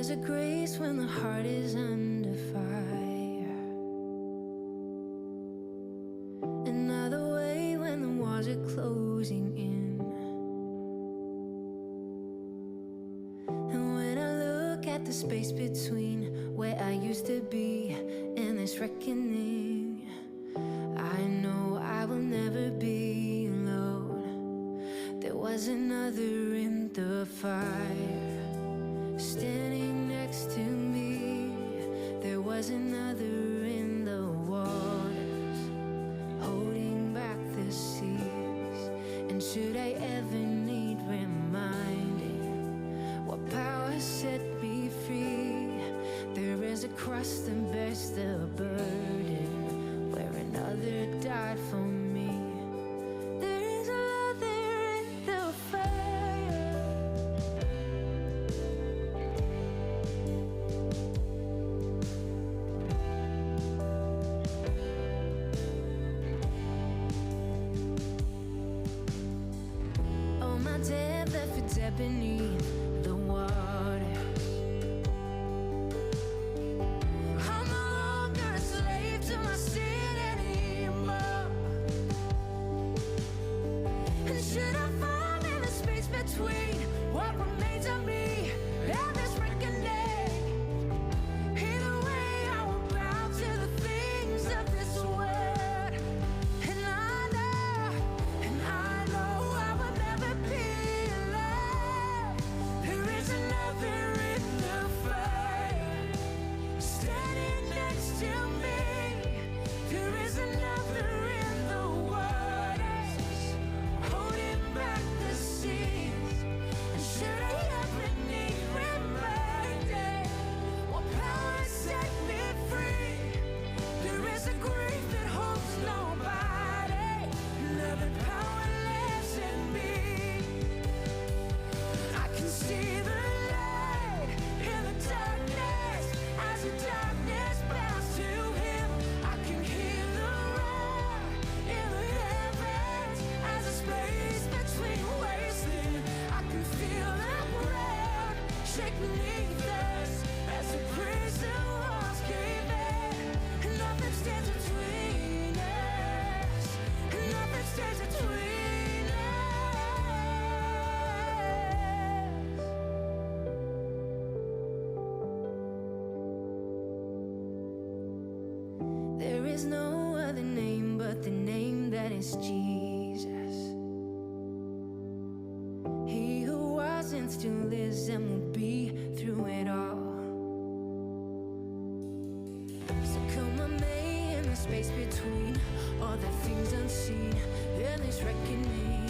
is a grace when the heart is under fire, another way when the walls are closing in. And when I look at the space between where I used to be and this reckoning, I know I will never be alone. There was another in the fire, standing next to me. There was another in the waters, holding back the seas. And should I ever need reminding what power set me free, there is a cross that bears the burden, where another died for me. There is another in the fire. Oh, my dad left for dead beneath the water. Should I fall in the space between what remains of me and this reckoning? Either way, I will bow to the things of this world. And I know I will never be alone. There is another in the fire, standing next to me. There is another in the waters, holding back the seas. And should I ever need reminding what power set me free, there is a grief that holds nobody. Loving power lives in me. I can see the light in the darkness as the darkness bows to him. I can hear the roar in the heavens as the space between wasting. I can feel the ground shake beneath us as the prison walls cave in. And nothing stands between us, and nothing stands between us. There is no other name but the name that is Jesus. He who was and still lives and will be through it all. So come on, May, in the space between all the things unseen and this reckoning.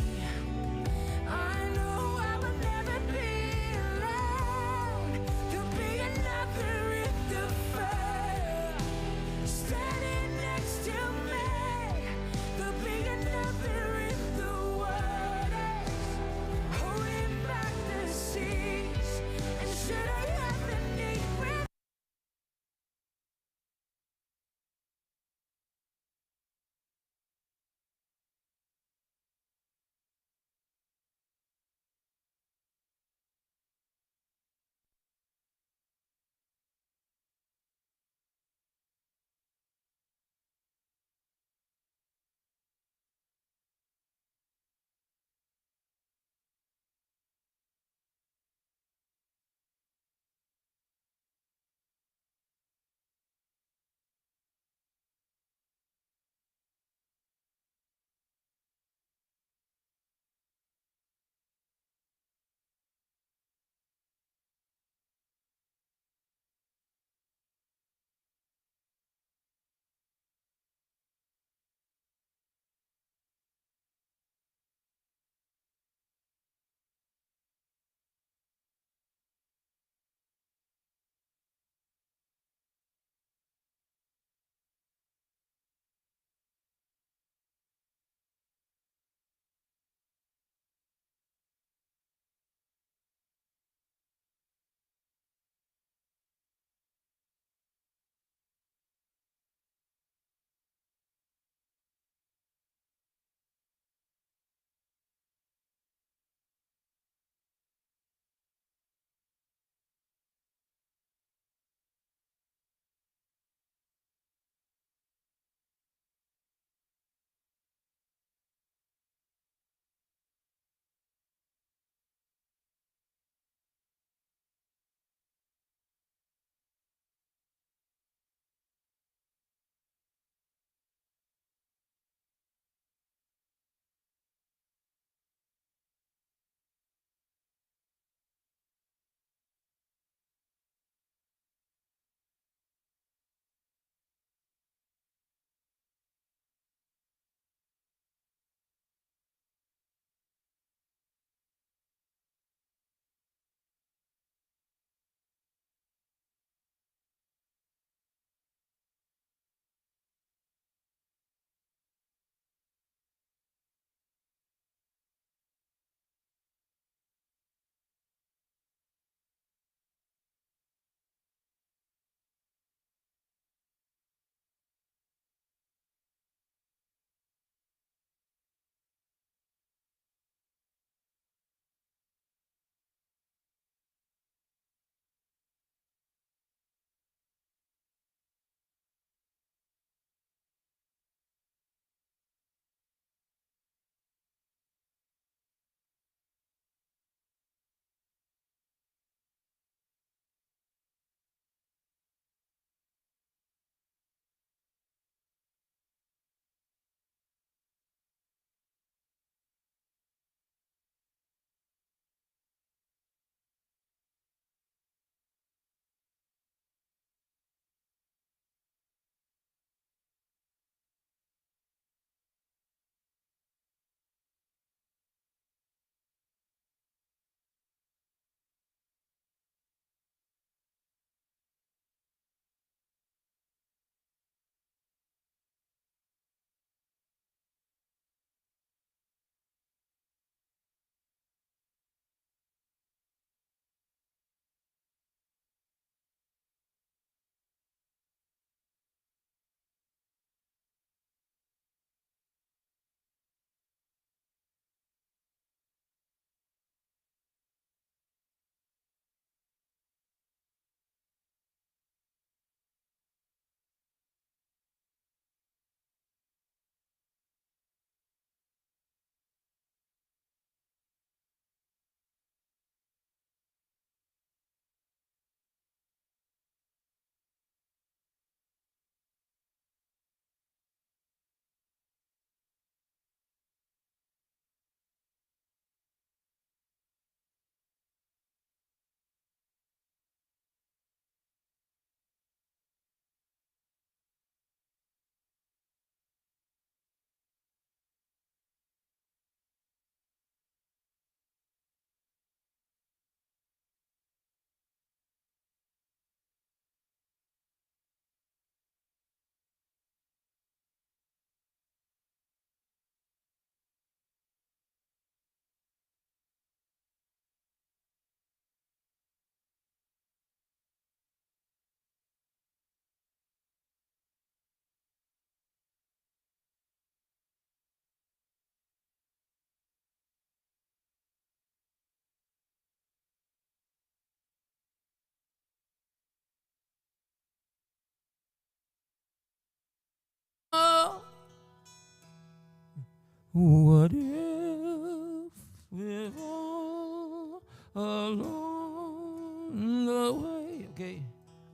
What if we're all along the way? Okay,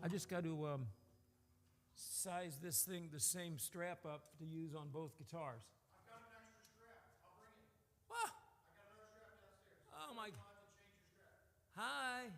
I just got to size this thing the same strap up to use on both guitars. I've got an extra strap. I'll bring it. Ah, I got another strap downstairs. oh my. You'll have to change your strap. Hi.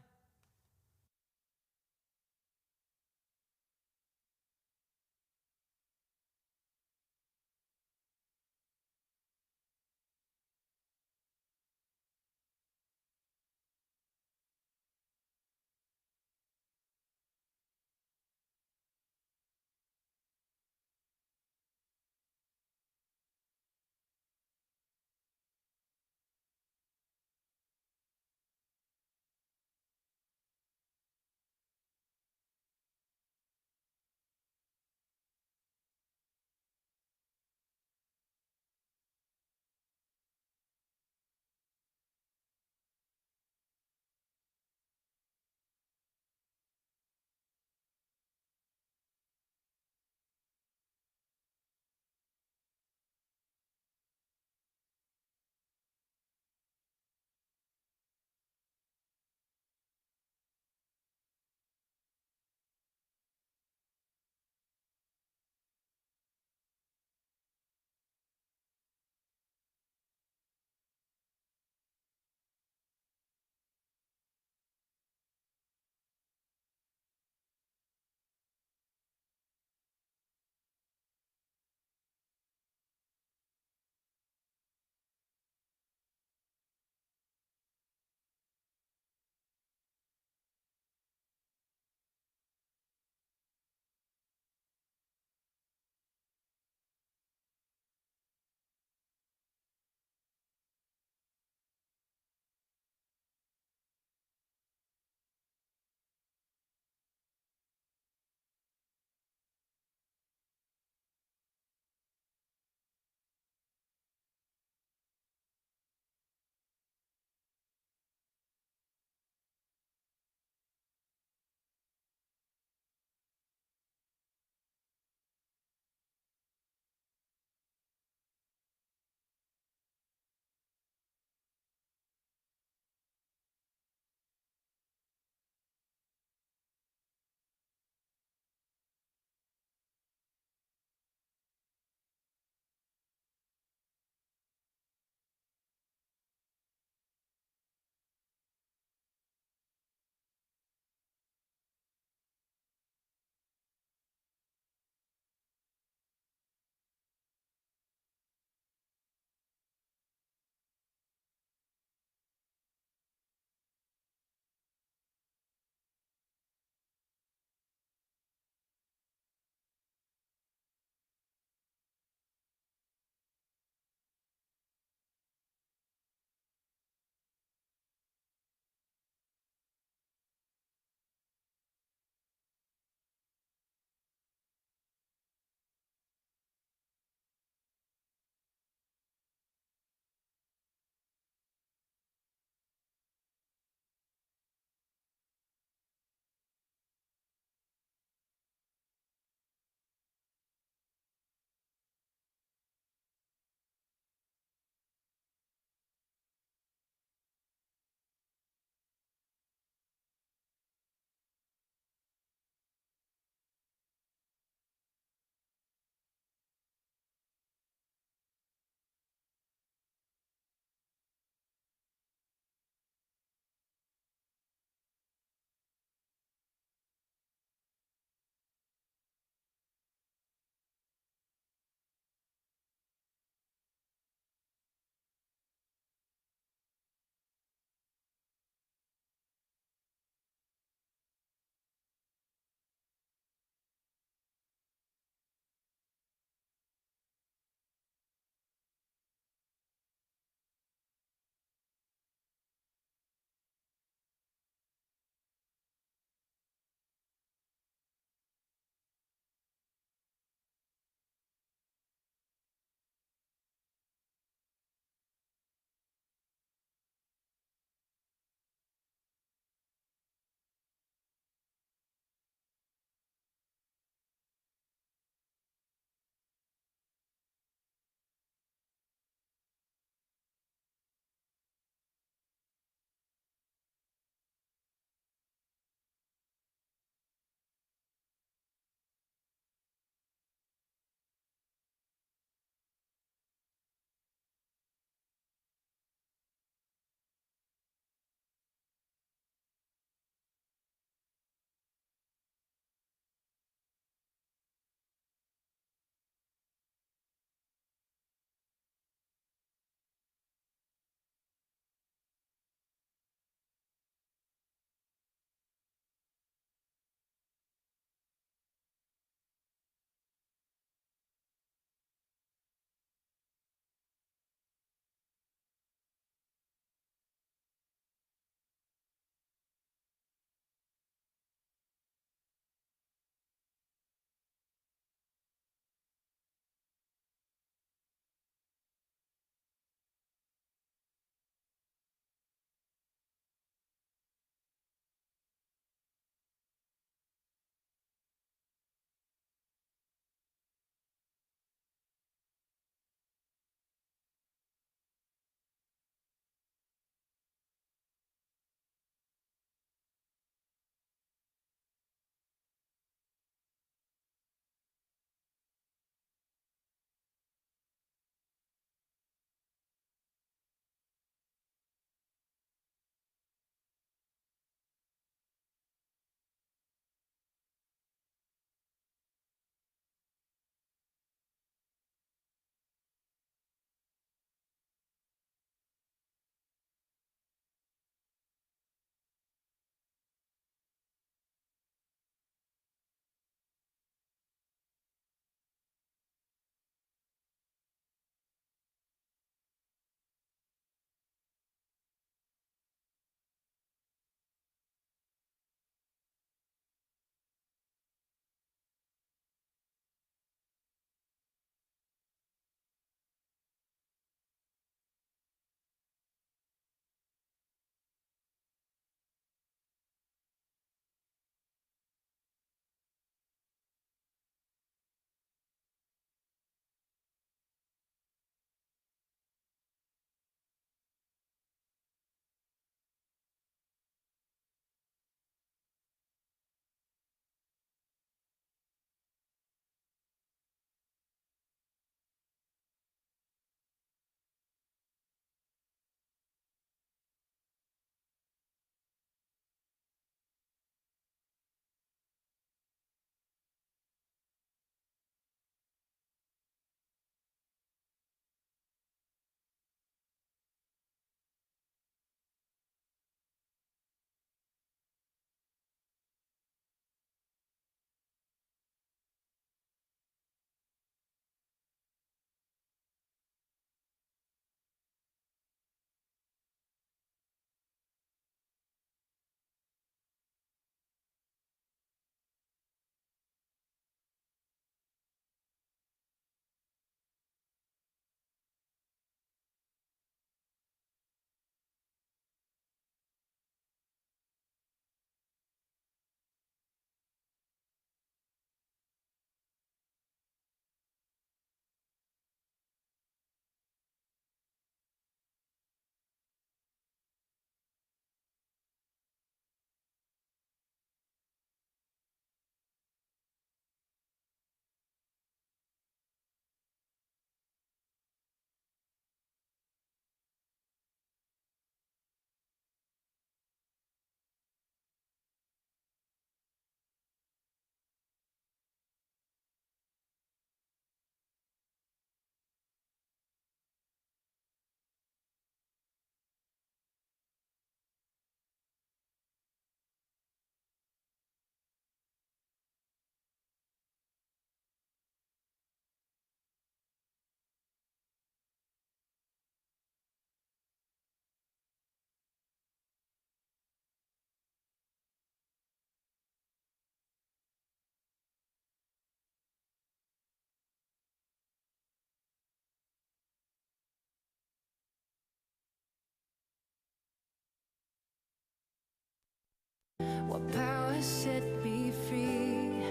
What power set me free?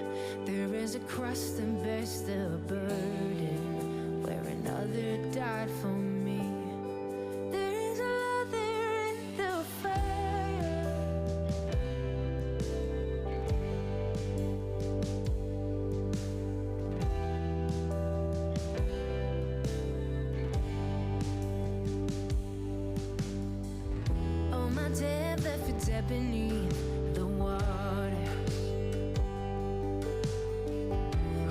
There is a cross that bears the burden, where another died for me. There is a love there in the fire. Oh, my dead left for dead beneath the water.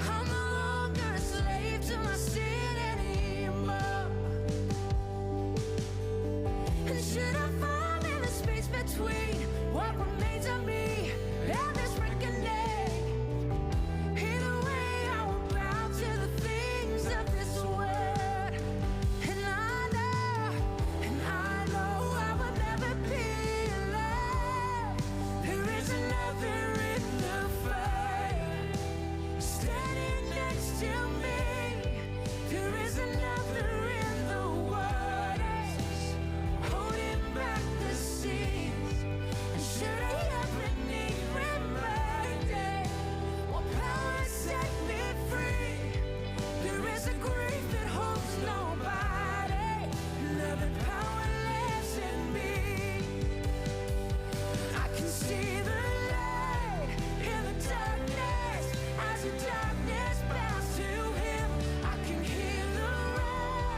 I'm no longer a slave to my sin anymore. And should I fall in the space between what remains of me and this reckoning? Either way, I will bow to the things of this world. And I know I will never be alone. There is another in the fire, standing next to me. There is another in the waters, holding back the seas. And should I ever need reminding what power set me free? There is a grief that holds nobody. Loving power lives in me. I can see the light in the darkness as the darkness bows to him. I can hear the roar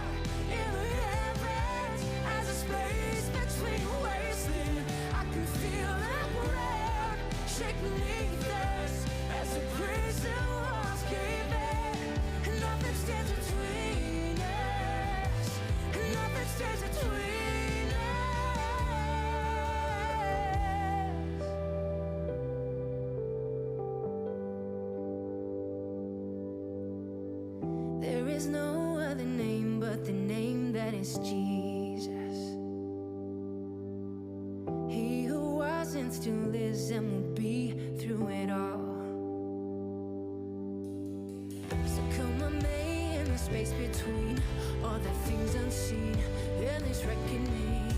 in the heavens as the space between wasteland. I can feel the ground shake beneath us as the prison walls cave in. And nothing stands between us. And nothing stands between us. There is no other name but the name that is Jesus. He who was and still is and will be through it all. So come on, May, in the space between all the things unseen in this reckoning.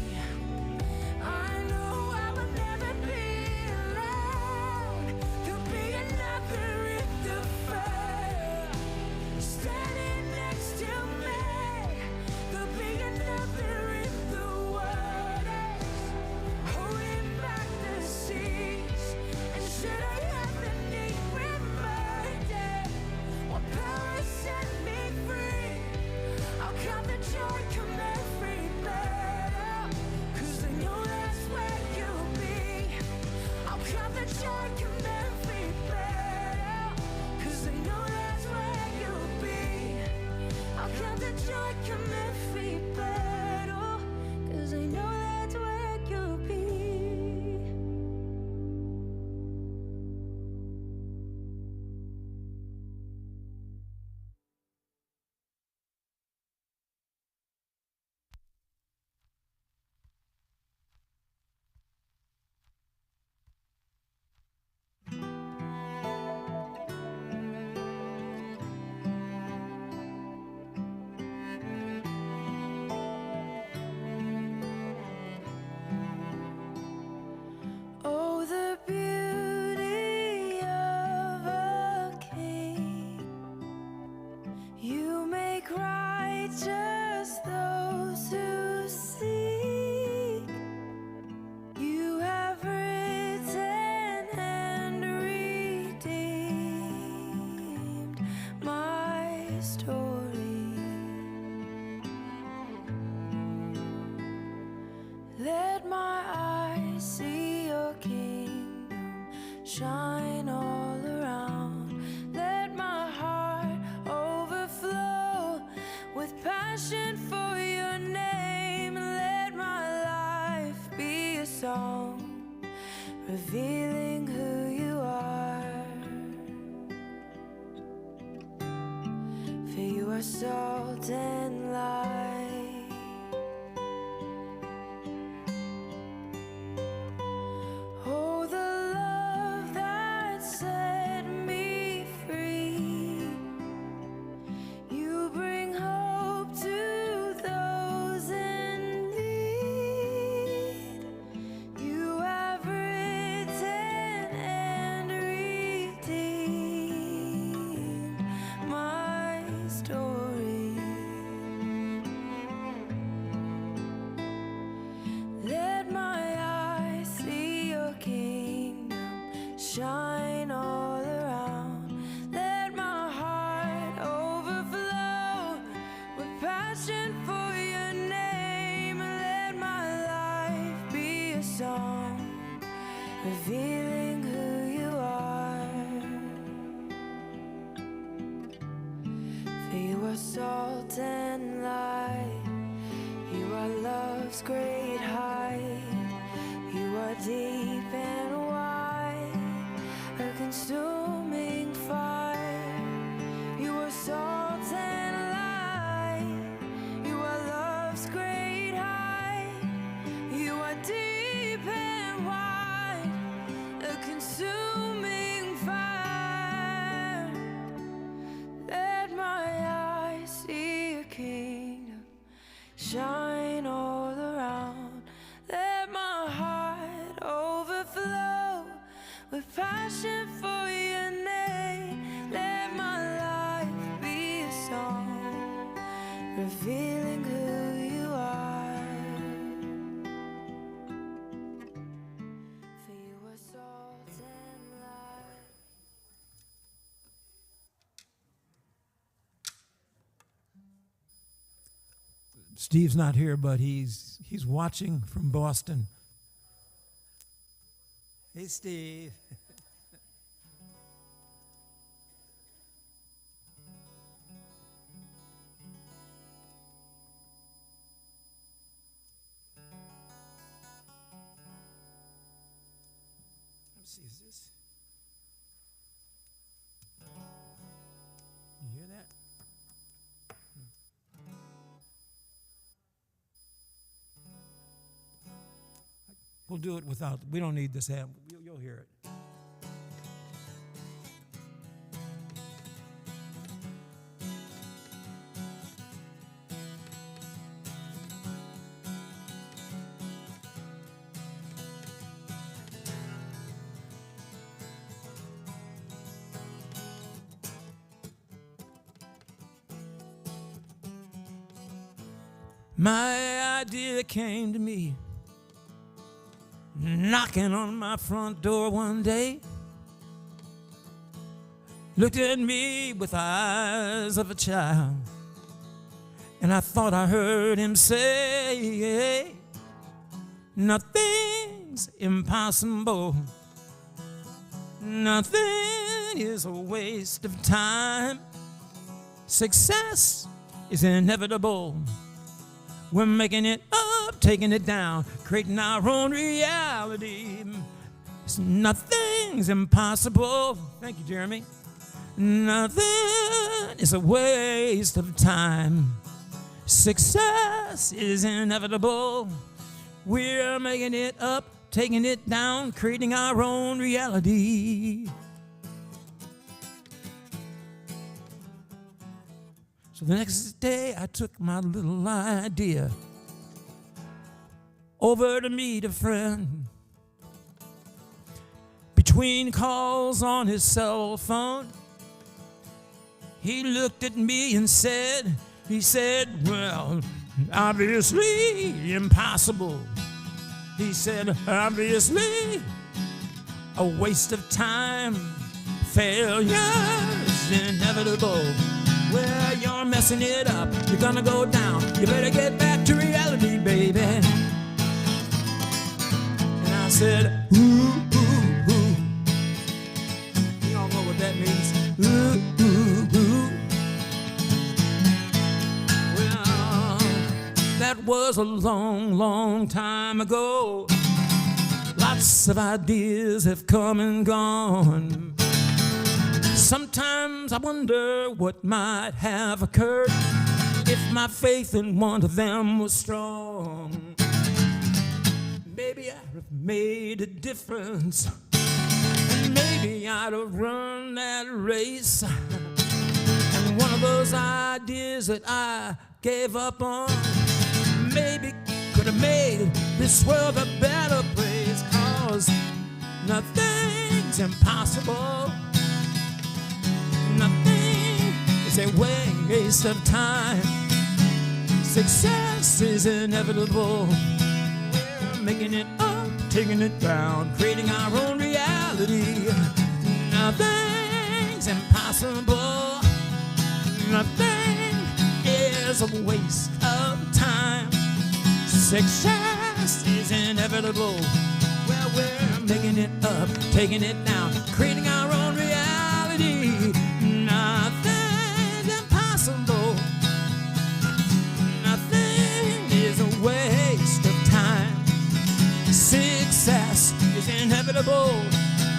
I know I will never be alone. There'll be another in the fire, standing next to me. There'll be another in the waters, holding back the seas. And should I ever need reminding what power set me free? I'll count the joy come every battle, 'cause I know that's where you'll be. I'll count the joy come every battle, 'cause I know that's where you'll be. I'll count the joy come every battle, 'cause I know that's where you'll be. Oh, the beauty of a king. You make righteous those who seek. You have written and redeemed my story. Let my eyes see your kingdom shine all around. Let my heart overflow with passion for your name. Let my life be a song revealing who you are. For you are salt and light. Oh, the love that set me free. You bring hope to those in need. You have written revealing who you are. For you are salt and light, you are love's great height, you are deep and wide, a consuming fire. You are salt and light, you are love's great height, you are deep and wide, a consuming fire. Let my eyes see your kingdom shine all around. Let my heart overflow with passion for your name. Let my life be a song revealing who you are. For you are salt and light. Steve's not here, but he's watching from Boston. Hey, Steve. Let's see, is this? You hear that? We'll do it without, we don't need this amp. You'll hear it. My idea came to me knocking on my front door one day, looked at me with eyes of a child, and I thought I heard him say, nothing's impossible, nothing is a waste of time, success is inevitable. We're making it up, taking it down, creating our own reality. Nothing's impossible. Thank you, Jeremy. Nothing is a waste of time. Success is inevitable. We're making it up, taking it down, creating our own reality. So the next day I took my little idea over to meet a friend. Between calls on his cell phone, he looked at me and said, well, obviously impossible. He said, obviously a waste of time. Failure's inevitable. Well, you're messing it up, you're gonna go down. You better get back to reality, baby. And I said, ooh, ooh, ooh. You don't know what that means. Ooh, ooh, ooh. Well, that was a long, long time ago. Lots of ideas have come and gone. Sometimes I wonder what might have occurred if my faith in one of them was strong. Maybe I'd have made a difference, and maybe I'd have run that race. And one of those ideas that I gave up on maybe could have made this world a better place, 'cause nothing's impossible. Nothing is a waste of time. Success is inevitable. We're making it up, taking it down, creating our own reality. Nothing's impossible. Nothing is a waste of time. Success is inevitable. Well, we're making it up. taking it down, creating our own reality. Nothing's impossible. Nothing is a waste of time. Success is inevitable.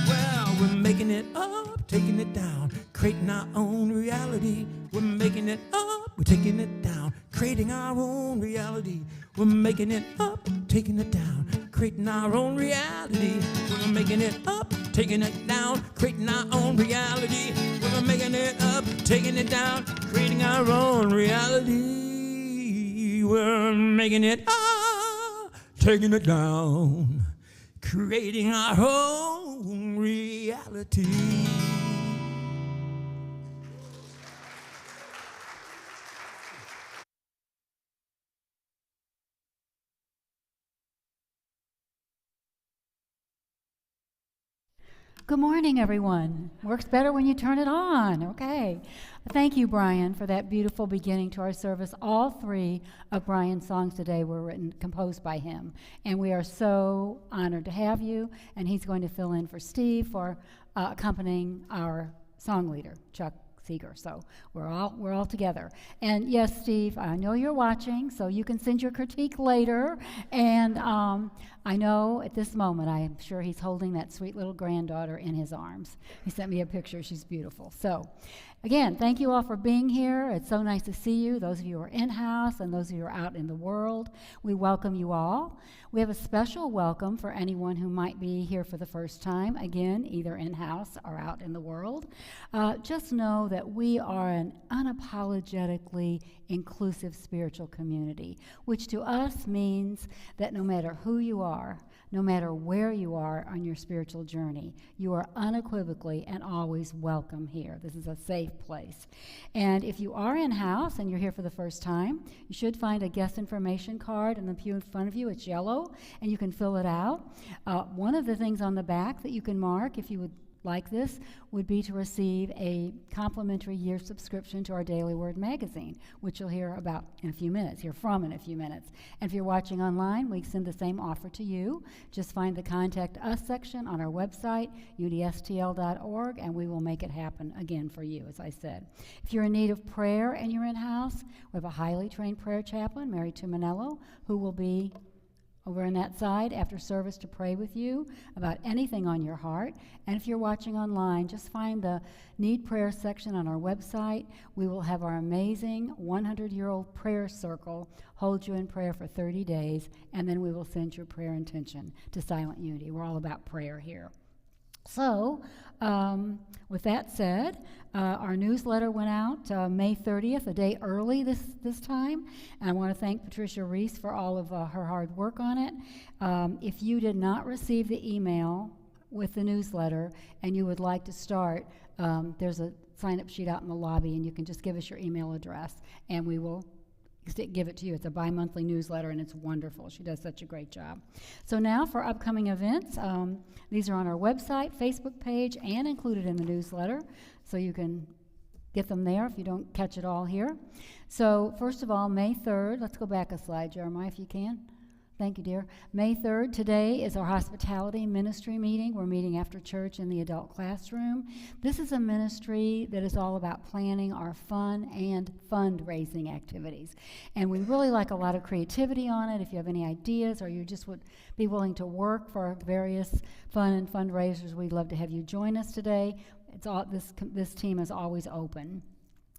Well, we're making it up, taking it down, creating our own reality. We're making it up, we're taking it down, creating our own reality. We're making it up, taking it down, creating our own reality. We're making it up, taking it down, creating our own reality. We're making it up, taking it down, creating our own reality. We're making it up, taking it down, creating our own reality. Good morning, everyone. Works better when you turn it on. Okay. Thank you, Brian, for that beautiful beginning to our service. All three of Brian's songs today were composed by him, and we are so honored to have you. And he's going to fill in for Steve for accompanying our song leader, Chuck Seeger. So we're all together. And yes, Steve, I know you're watching, so you can send your critique later. And I know at this moment, I am sure he's holding that sweet little granddaughter in his arms. He sent me a picture. She's beautiful. So again, thank you all for being here. It's so nice to see you, those of you who are in-house and those of you who are out in the world. We welcome you all. We have a special welcome for anyone who might be here for the first time, again, either in-house or out in the world. Just know that we are an unapologetically inclusive spiritual community, which to us means that no matter who you are, no matter where you are on your spiritual journey, you are unequivocally and always welcome here. This is a safe place. And if you are in-house and you're here for the first time, you should find a guest information card in the pew in front of you. It's yellow, and you can fill it out. One of the things on the back that you can mark, if you would like this, would be to receive a complimentary year subscription to our Daily Word magazine, which you'll hear about in a few minutes, hear from in a few minutes. And if you're watching online, we send the same offer to you. Just find the Contact Us section on our website, udstl.org, and we will make it happen again for you, as I said. If you're in need of prayer and you're in-house, we have a highly trained prayer chaplain, Mary Tuminello, who will be over on that side after service to pray with you about anything on your heart. And if you're watching online, just find the Need Prayer section on our website. We will have our amazing 100-year-old prayer circle hold you in prayer for 30 days, and then we will send your prayer intention to Silent Unity. We're all about prayer here. So, with that said, our newsletter went out May 30th, a day early this time. And I want to thank Patricia Reese for all of her hard work on it. If you did not receive the email with the newsletter and you would like to start, there's a sign-up sheet out in the lobby, and you can just give us your email address, and we will give it to you. It's a bi-monthly newsletter, and it's wonderful. She does such a great job. So now for upcoming events, these are on our website, Facebook page, and included in the newsletter, so you can get them there if you don't catch it all here. So first of all, May 3rd, let's go back a slide, Jeremiah, if you can. Thank you, dear. May 3rd, today is our hospitality ministry meeting. We're meeting after church in the adult classroom. This is a ministry that is all about planning our fun and fundraising activities. And we really like a lot of creativity on it. If you have any ideas or you just would be willing to work for various fun and fundraisers, we'd love to have you join us today. This team is always open.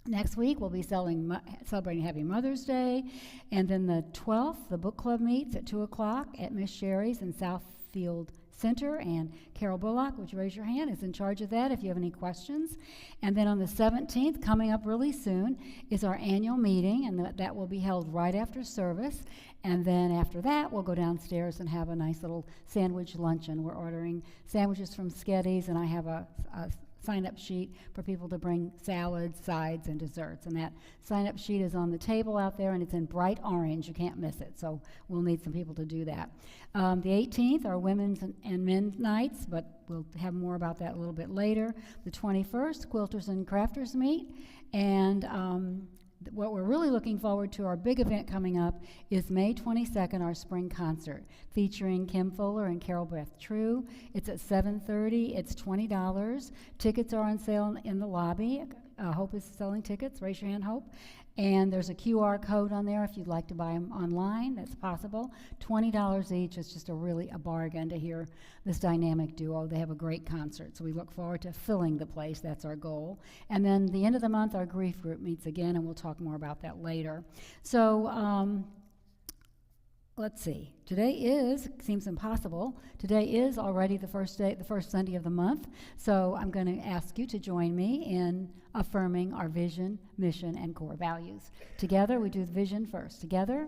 Next week, we'll be celebrating Happy Mother's Day. And then the 12th, the book club meets at 2 o'clock at Miss Sherry's in Southfield Center. And Carol Bullock, would you raise your hand, is in charge of that if you have any questions. And then on the 17th, coming up really soon, is our annual meeting, and that will be held right after service. And then after that, we'll go downstairs and have a nice little sandwich luncheon. We're ordering sandwiches from Sketty's, and I have a sign-up sheet for people to bring salads, sides, and desserts. And that sign-up sheet is on the table out there, and it's in bright orange. You can't miss it, so we'll need some people to do that. The 18th are women's and men's nights, but we'll have more about that a little bit later. The 21st, Quilters and Crafters meet, and What we're really looking forward to, our big event coming up, is May 22nd, our spring concert, featuring Kim Fuller and Carol Beth True. It's at 7:30. It's $20. Tickets are on sale in the lobby. Hope is selling tickets. Raise your hand, Hope. And there's a QR code on there if you'd like to buy them online. That's possible. $20 each. It's just a bargain to hear this dynamic duo. They have a great concert, so we look forward to filling the place. That's our goal. And then the end of the month, our grief group meets again, and we'll talk more about that later. So let's see. Seems impossible. Today is already the first Sunday of the month. So I'm going to ask you to join me in affirming our vision, mission, and core values. Together, we do the vision first. Together,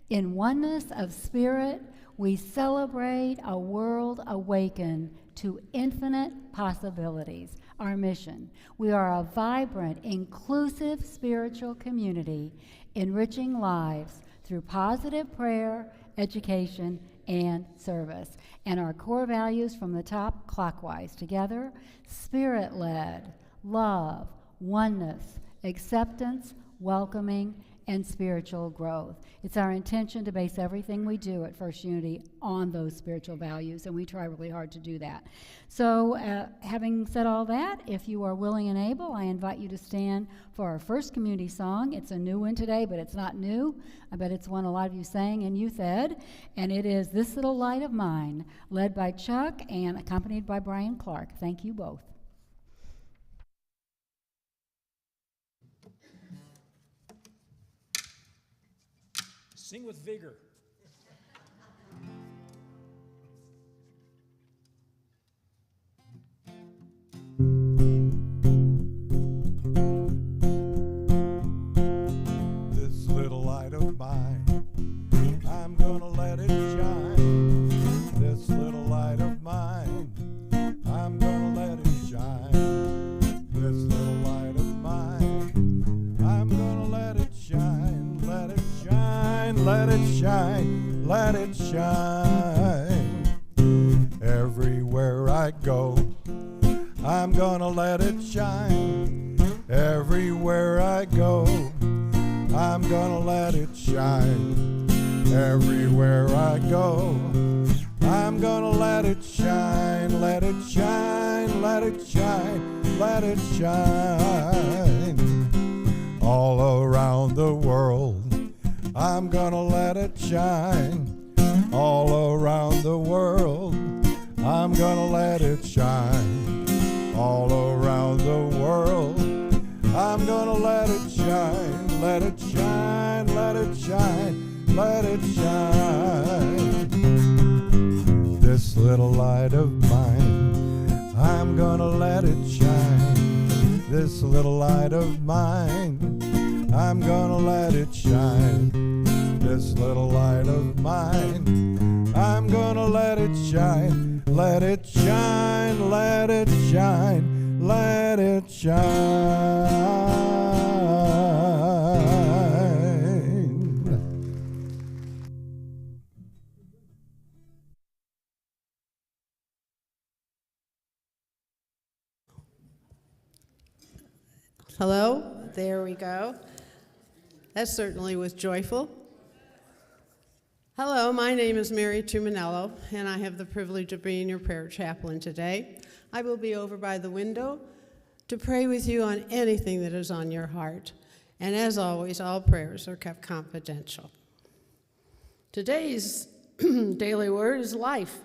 in oneness of spirit, we celebrate a world awakened to infinite possibilities. Our mission: we are a vibrant, inclusive spiritual community, enriching lives through positive prayer, education, and service. And our core values from the top clockwise. Together: spirit-led, love, oneness, acceptance, welcoming, and spiritual growth. It's our intention to base everything we do at First Unity on those spiritual values, and we try really hard to do that. So having said all that, if you are willing and able, I invite you to stand for our first community song. It's a new one today, but it's not new. I bet it's one a lot of you sang in Youth Ed, and it is This Little Light of Mine, led by Chuck and accompanied by Brian Clark. Thank you both. Sing with vigor. This little light of mine, I'm gonna let it shine. This little light of mine, I'm gonna let it shine. This little light of mine, I'm gonna let it shine. Let it shine, let it shine, let it shine. Everywhere I go, I'm gonna let it shine. Everywhere I go, I'm gonna let it shine. Everywhere I go, I'm gonna let it shine. Let it shine, let it shine, let it shine. All around the world, I'm gonna let it shine. All around the world, I'm gonna let it shine. All around the world, I'm gonna let it shine. Let it shine, let it shine, let it shine. This little light of mine, I'm gonna let it shine. This little light of mine, I'm gonna let it shine. This little light of mine, I'm gonna let it shine. Let it shine, let it shine, let it shine. Hello, there we go. That certainly was joyful. Hello, my name is Mary Tuminello, and I have the privilege of being your prayer chaplain today. I will be over by the window to pray with you on anything that is on your heart. And as always, all prayers are kept confidential. Today's daily word is life.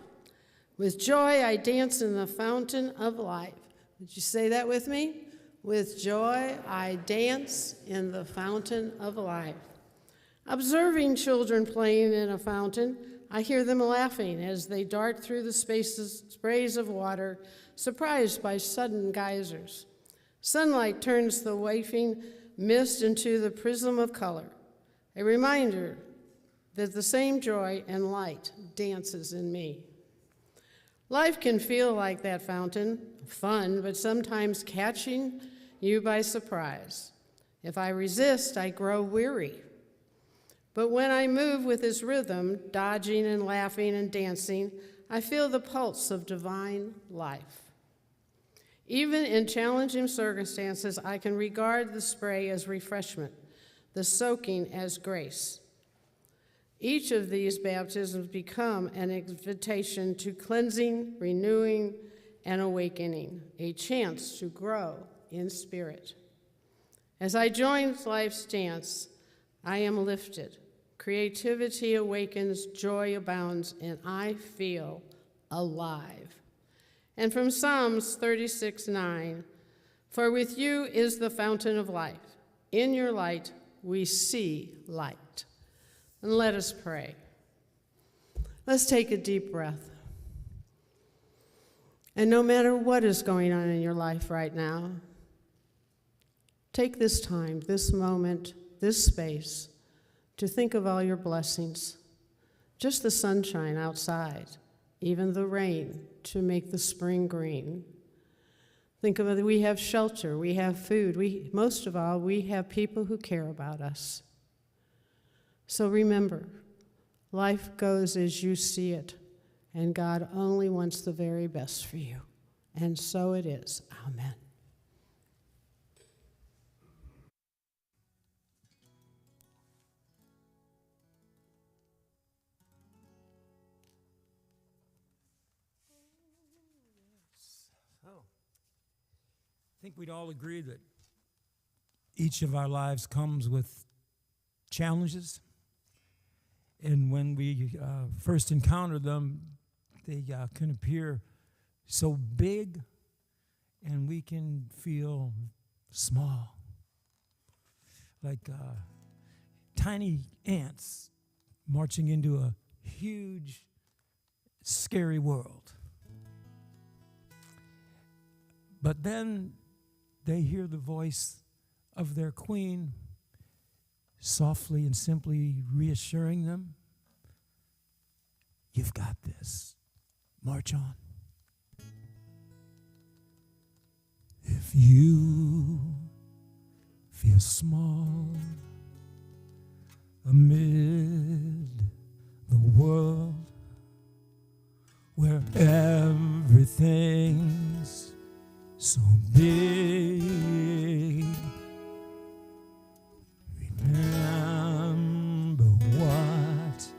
With joy, I dance in the fountain of life. Would you say that with me? With joy, I dance in the fountain of life. Observing children playing in a fountain, I hear them laughing as they dart through the sprays of water, surprised by sudden geysers. Sunlight turns the wafting mist into the prism of color, a reminder that the same joy and light dances in me. Life can feel like that fountain, fun, but sometimes catching you by surprise. If I resist, I grow weary. But when I move with this rhythm, dodging and laughing and dancing, I feel the pulse of divine life. Even in challenging circumstances, I can regard the spray as refreshment, the soaking as grace. Each of these baptisms become an invitation to cleansing, renewing, and awakening, a chance to grow in spirit. As I join life's dance, I am lifted. Creativity awakens, joy abounds, and I feel alive. And from Psalms 36:9, for with you is the fountain of life. In your light we see light. And let us pray. Let's take a deep breath. And no matter what is going on in your life right now, take this time, this moment, this space to think of all your blessings. Just the sunshine outside, even the rain to make the spring green. Think of it, we have shelter, we have food, most of all, we have people who care about us. So remember, life goes as you see it, and God only wants the very best for you. And so it is. Amen. So, I think we'd all agree that each of our lives comes with challenges. And when we first encounter them, they can appear so big, and we can feel small, like tiny ants marching into a huge, scary world. But then they hear the voice of their queen softly and simply reassuring them, you've got this. March on. If you feel small amid the world where everything's so big, remember what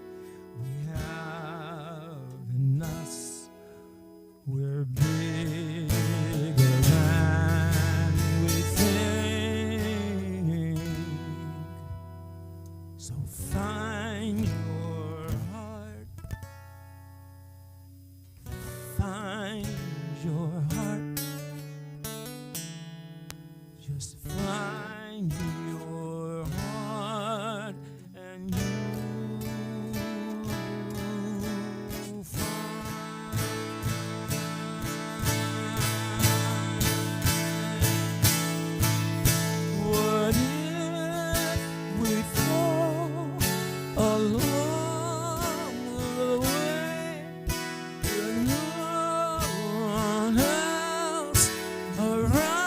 we have in us. We're bigger than we think. So find your heart. Find your heart. Just find your heart, and you'll find what if we fall along the way with no one else around?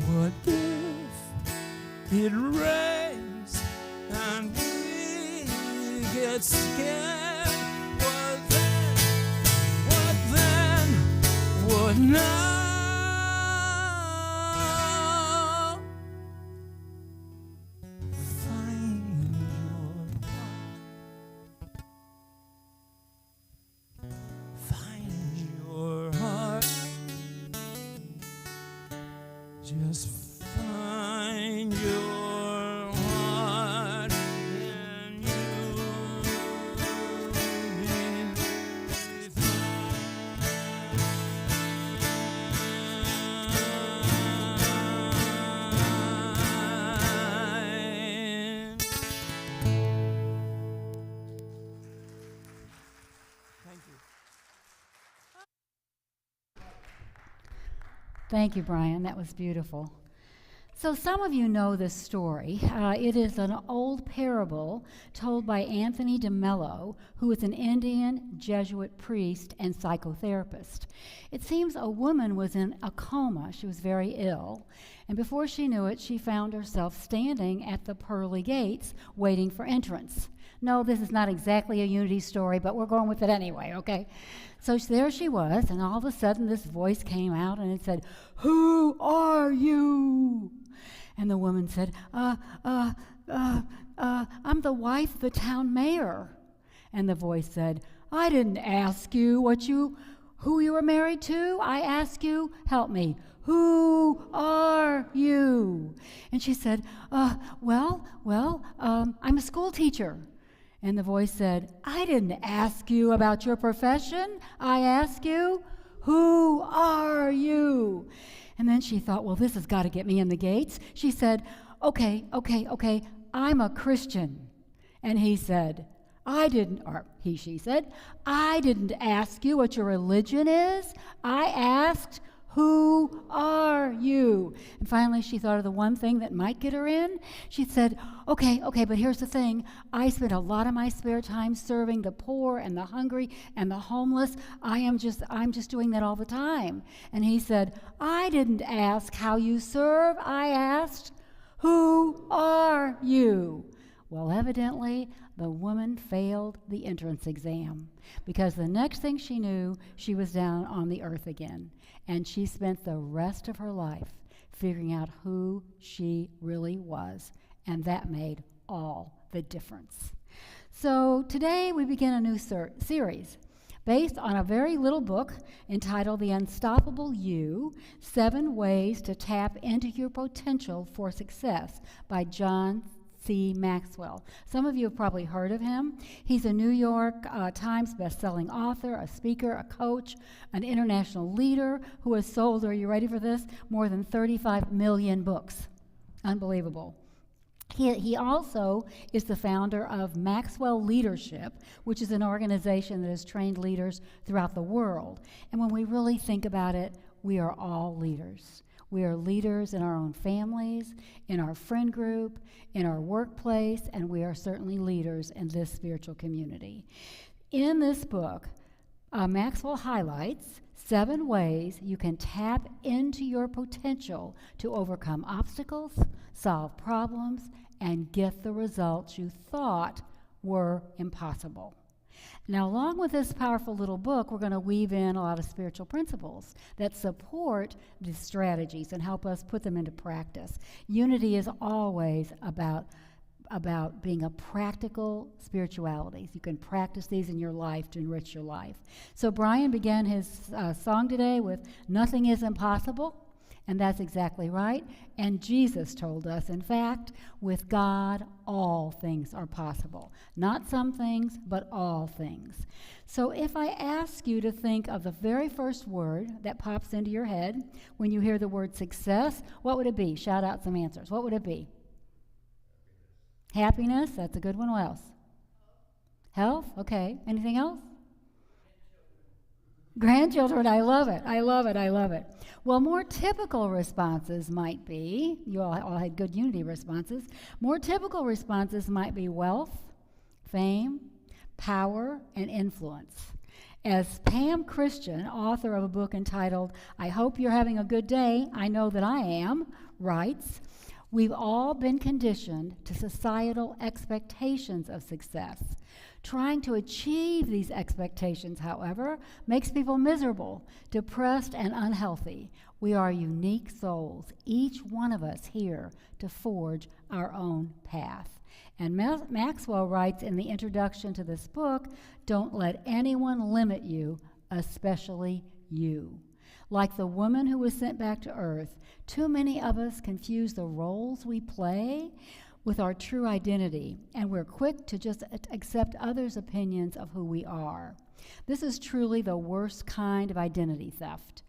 What if it rains and we get scared? What then? What then? What now? Find your heart. Find your heart. Just find your heart, and you'll be fine. Thank you. Thank you, Brian. That was beautiful. So some of you know this story. It is an old parable told by Anthony de Mello, who is an Indian Jesuit priest and psychotherapist. It seems a woman was in a coma. She was very ill. And before she knew it, she found herself standing at the pearly gates waiting for entrance. No, this is not exactly a Unity story, but we're going with it anyway, okay? So there she was, and all of a sudden this voice came out and it said, "Who are you?" And the woman said, I'm the wife of the town mayor. And the voice said, I didn't ask you who you were married to. I asked you, help me, who are you? And she said, I'm a school teacher. And the voice said, I didn't ask you about your profession. I asked you, who are you? And then she thought, well, this has got to get me in the gates. She said, okay, I'm a Christian. And he said, she said, I didn't ask you what your religion is. I asked, who are you? And finally, she thought of the one thing that might get her in. She said, okay, but here's the thing. I spend a lot of my spare time serving the poor and the hungry and the homeless. I'm just doing that all the time. And he said, I didn't ask how you serve. I asked, who are you? Well, evidently, the woman failed the entrance exam, because the next thing she knew, she was down on the earth again. And she spent the rest of her life figuring out who she really was. And that made all the difference. So today we begin a new series based on a very little book entitled The Unstoppable You, 7 Ways to Tap into Your Potential for Success by John C. Maxwell. Some of you have probably heard of him. He's a New York Times best-selling author, a speaker, a coach, an international leader who has sold, are you ready for this, more than 35 million books. Unbelievable. He also is the founder of Maxwell Leadership, which is an organization that has trained leaders throughout the world. And when we really think about it, we are all leaders. We are leaders in our own families, in our friend group, in our workplace, and we are certainly leaders in this spiritual community. In this book, Maxwell highlights 7 ways you can tap into your potential to overcome obstacles, solve problems, and get the results you thought were impossible. Now, along with this powerful little book, we're going to weave in a lot of spiritual principles that support these strategies and help us put them into practice. Unity is always about being a practical spirituality. You can practice these in your life to enrich your life. So Brian began his song today with Nothing is Impossible. And that's exactly right. And Jesus told us, in fact, with God, all things are possible. Not some things, but all things. So if I ask you to think of the very first word that pops into your head when you hear the word success, what would it be? Shout out some answers. What would it be? Happiness. That's a good one. What else? Health. Okay. Anything else? Grandchildren, I love it. Well, more typical responses might be, you all had good unity responses, more typical responses might be wealth, fame, power, and influence. As Pam Christian, author of a book entitled, I Hope You're Having a Good Day, I Know That I Am, writes, we've all been conditioned to societal expectations of success. Trying to achieve these expectations, however, makes people miserable, depressed, and unhealthy. We are unique souls, each one of us here to forge our own path. And Maxwell writes in the introduction to this book, don't let anyone limit you, especially you. Like the woman who was sent back to earth, too many of us confuse the roles we play with our true identity, and we're quick to just accept others' opinions of who we are. This is truly the worst kind of identity theft.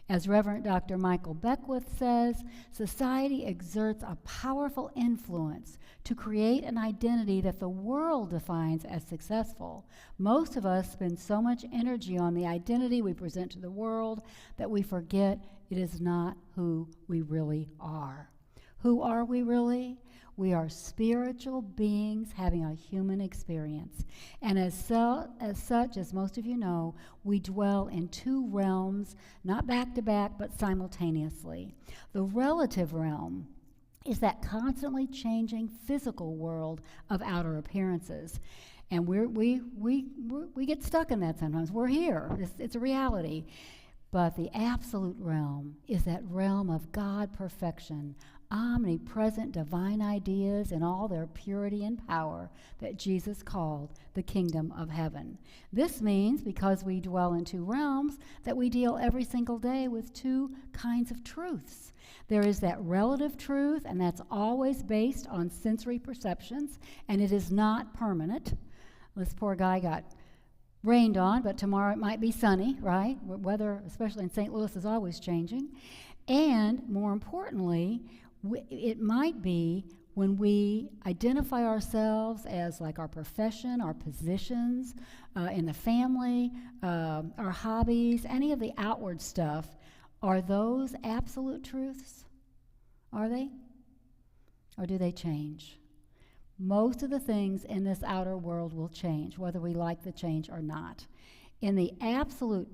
As Reverend Dr. Michael Beckwith says, society exerts a powerful influence to create an identity that the world defines as successful. Most of us spend so much energy on the identity we present to the world that we forget it is not who we really are. Who are we really? We are spiritual beings having a human experience. And as such, as most of you know, we dwell in 2 realms, not back to back, but simultaneously. The relative realm is that constantly changing physical world of outer appearances. And we get stuck in that sometimes. We're here. It's a reality. But the absolute realm is that realm of God perfection, omnipresent divine ideas in all their purity and power that Jesus called the kingdom of heaven. This means, because we dwell in two realms, that we deal every single day with two kinds of truths. There is that relative truth, and that's always based on sensory perceptions, and it is not permanent. This poor guy got rained on, but tomorrow it might be sunny, right? Weather, especially in St. Louis, is always changing. And more importantly, it might be when we identify ourselves as like our profession, our positions in the family, our hobbies, any of the outward stuff. Are those absolute truths? Are they? Or do they change? Most of the things in this outer world will change, whether we like the change or not. In the absolute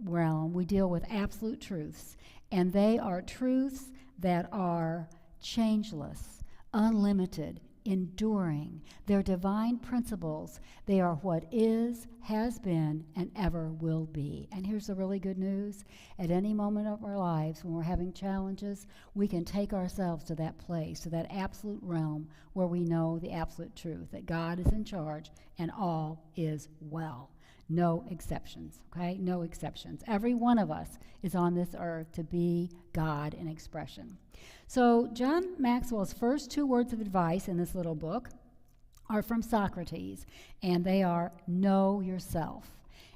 realm, we deal with absolute truths, and they are truths that are changeless, unlimited, enduring. They're divine principles. They are what is, has been, and ever will be. And here's the really good news. At any moment of our lives, when we're having challenges, we can take ourselves to that place, to that absolute realm where we know the absolute truth, that God is in charge and all is well. No exceptions, okay? No exceptions. Every one of us is on this earth to be God in expression. So John Maxwell's first two words of advice in this little book are from Socrates, and they are, know yourself.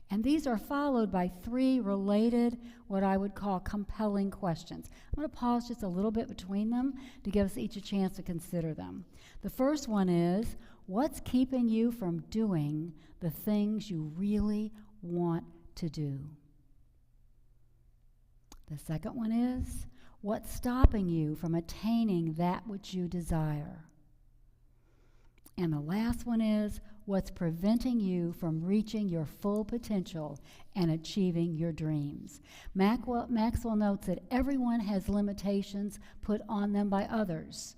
And these are followed by three related, what I would call compelling questions. I'm going to pause just a little bit between them to give us each a chance to consider them. The first one is, what's keeping you from doing the things you really want to do? The second one is, what's stopping you from attaining that which you desire? And the last one is, what's preventing you from reaching your full potential and achieving your dreams? Maxwell notes that everyone has limitations put on them by others.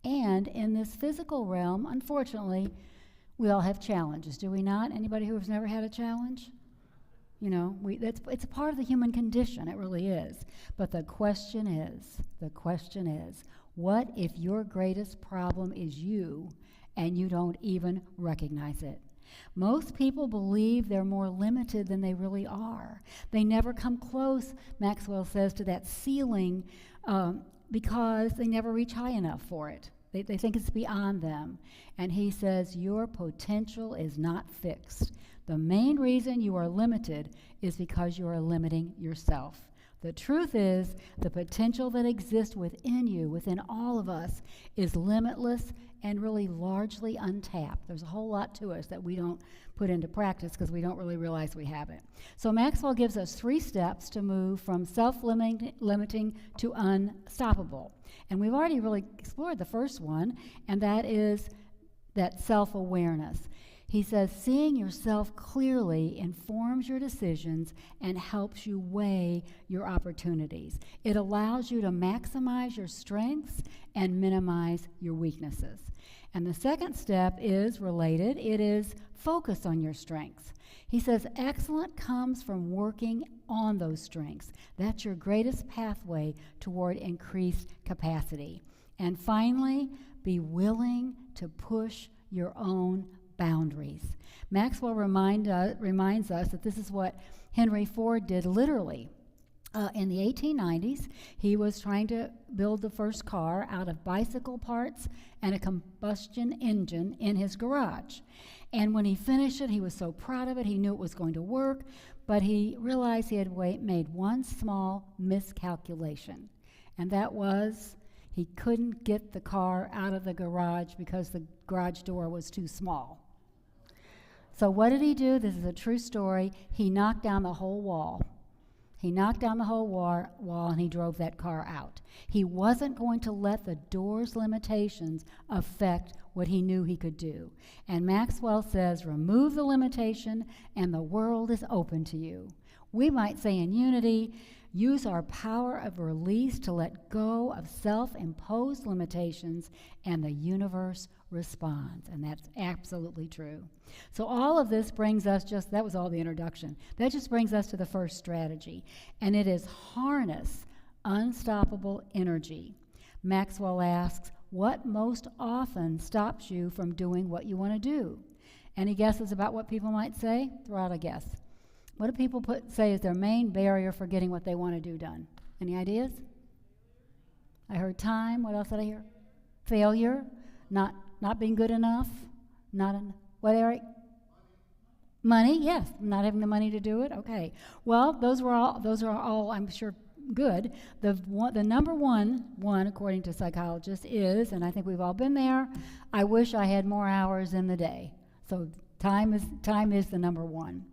And in this physical realm, unfortunately, we all have challenges, do we not? Anybody who has never had a challenge? You know, it's a part of the human condition, it really is. But the question is, what if your greatest problem is you and you don't even recognize it? Most people believe they're more limited than they really are. They never come close, Maxwell says, to that ceiling because they never reach high enough for it. They think it's beyond them. And he says, your potential is not fixed. The main reason you are limited is because you are limiting yourself. The truth is, the potential that exists within you, within all of us, is limitless and really largely untapped. There's a whole lot to us that we don't put into practice because we don't really realize we have it. So Maxwell gives us 3 steps to move from self-limiting to unstoppable. And we've already really explored the first one, and that is that self-awareness. He says, seeing yourself clearly informs your decisions and helps you weigh your opportunities. It allows you to maximize your strengths and minimize your weaknesses. And the second step is related. It is focus on your strengths. He says, excellence comes from working on those strengths. That's your greatest pathway toward increased capacity. And finally, be willing to push your own boundaries. Maxwell reminds us that this is what Henry Ford did literally. In the 1890s, he was trying to build the first car out of bicycle parts and a combustion engine in his garage. And when he finished it, he was so proud of it, he knew it was going to work, but he realized he had made one small miscalculation, and that was he couldn't get the car out of the garage because the garage door was too small. So what did he do? This is a true story. He knocked down the whole wall. He knocked down the whole wall and he drove that car out. He wasn't going to let the door's limitations affect what he knew he could do. And Maxwell says, remove the limitation and the world is open to you. We might say in unity, use our power of release to let go of self-imposed limitations and the universe responds. And that's absolutely true. So all of this brings us that was all the introduction. That just brings us to the first strategy. And it is harness unstoppable energy. Maxwell asks, what most often stops you from doing what you want to do? Any guesses about what people might say? Throw out a guess. What do people say is their main barrier for getting what they want to do done? Any ideas? I heard time. What else did I hear? Failure. Not being good enough. What, Eric? Money. Yes. Not having the money to do it. Okay. Well, those are all I'm sure good. The number one, according to psychologists, is, and I think we've all been there, I wish I had more hours in the day. So time is the number one.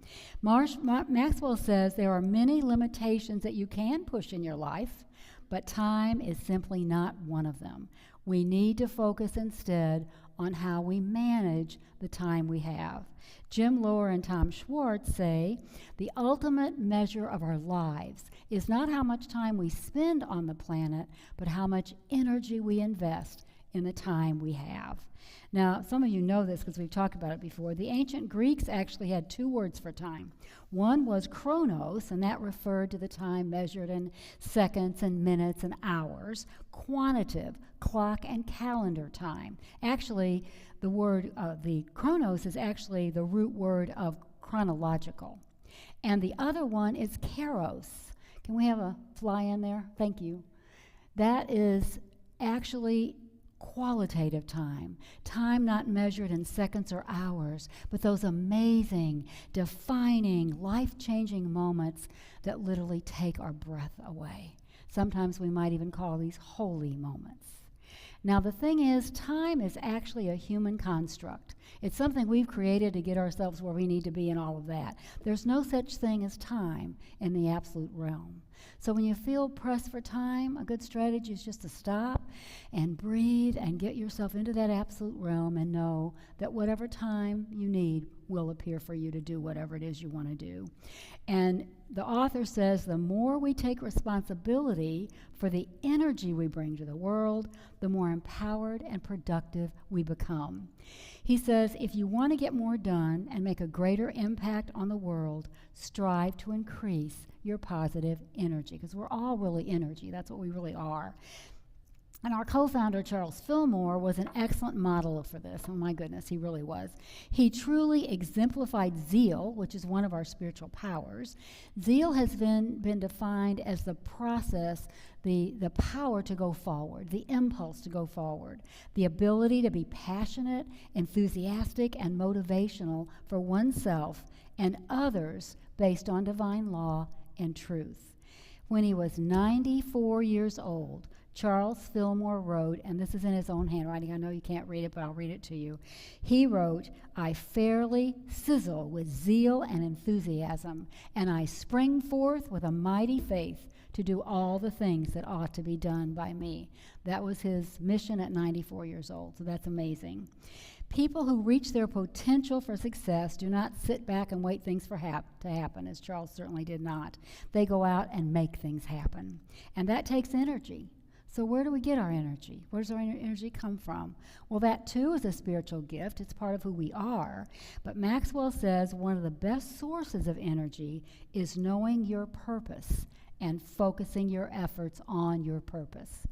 Maxwell says there are many limitations that you can push in your life, but time is simply not one of them. We need to focus instead on how we manage the time we have. Jim Lohr and Tom Schwartz say the ultimate measure of our lives is not how much time we spend on the planet, but how much energy we invest in the time we have. Now, some of you know this because we've talked about it before. The ancient Greeks actually had two words for time. One was chronos, and that referred to the time measured in seconds and minutes and hours. Quantitative, clock and calendar time. Actually, the word, the chronos is actually the root word of chronological. And the other one is kairos. Can we have a fly in there? Thank you. That is actually qualitative time not measured in seconds or hours, but those amazing, defining, life-changing moments that literally take our breath away. Sometimes we might even call these holy moments. Now, the thing is, time is actually a human construct. It's something we've created to get ourselves where we need to be and all of that. There's no such thing as time in the absolute realm. So when you feel pressed for time, a good strategy is just to stop and breathe and get yourself into that absolute realm and know that whatever time you need will appear for you to do whatever it is you want to do. And the author says the more we take responsibility for the energy we bring to the world, the more empowered and productive we become. He says, if you want to get more done and make a greater impact on the world, strive to increase your positive energy, because we're all really energy. That's what we really are. And our co-founder, Charles Fillmore, was an excellent model for this. Oh my goodness, he really was. He truly exemplified zeal, which is one of our spiritual powers. Zeal has been defined as the process, the power to go forward, the impulse to go forward, the ability to be passionate, enthusiastic, and motivational for oneself and others based on divine law and truth. When he was 94 years old, Charles Fillmore wrote, and this is in his own handwriting, I know you can't read it, but I'll read it to you. He wrote, I fairly sizzle with zeal and enthusiasm, and I spring forth with a mighty faith to do all the things that ought to be done by me. That was his mission at 94 years old, so that's amazing. People who reach their potential for success do not sit back and wait things to happen, as Charles certainly did not. They go out and make things happen, and that takes energy. So where do we get our energy? Where does our energy come from? Well, that too is a spiritual gift. It's part of who we are. But Maxwell says one of the best sources of energy is knowing your purpose and focusing your efforts on your purpose.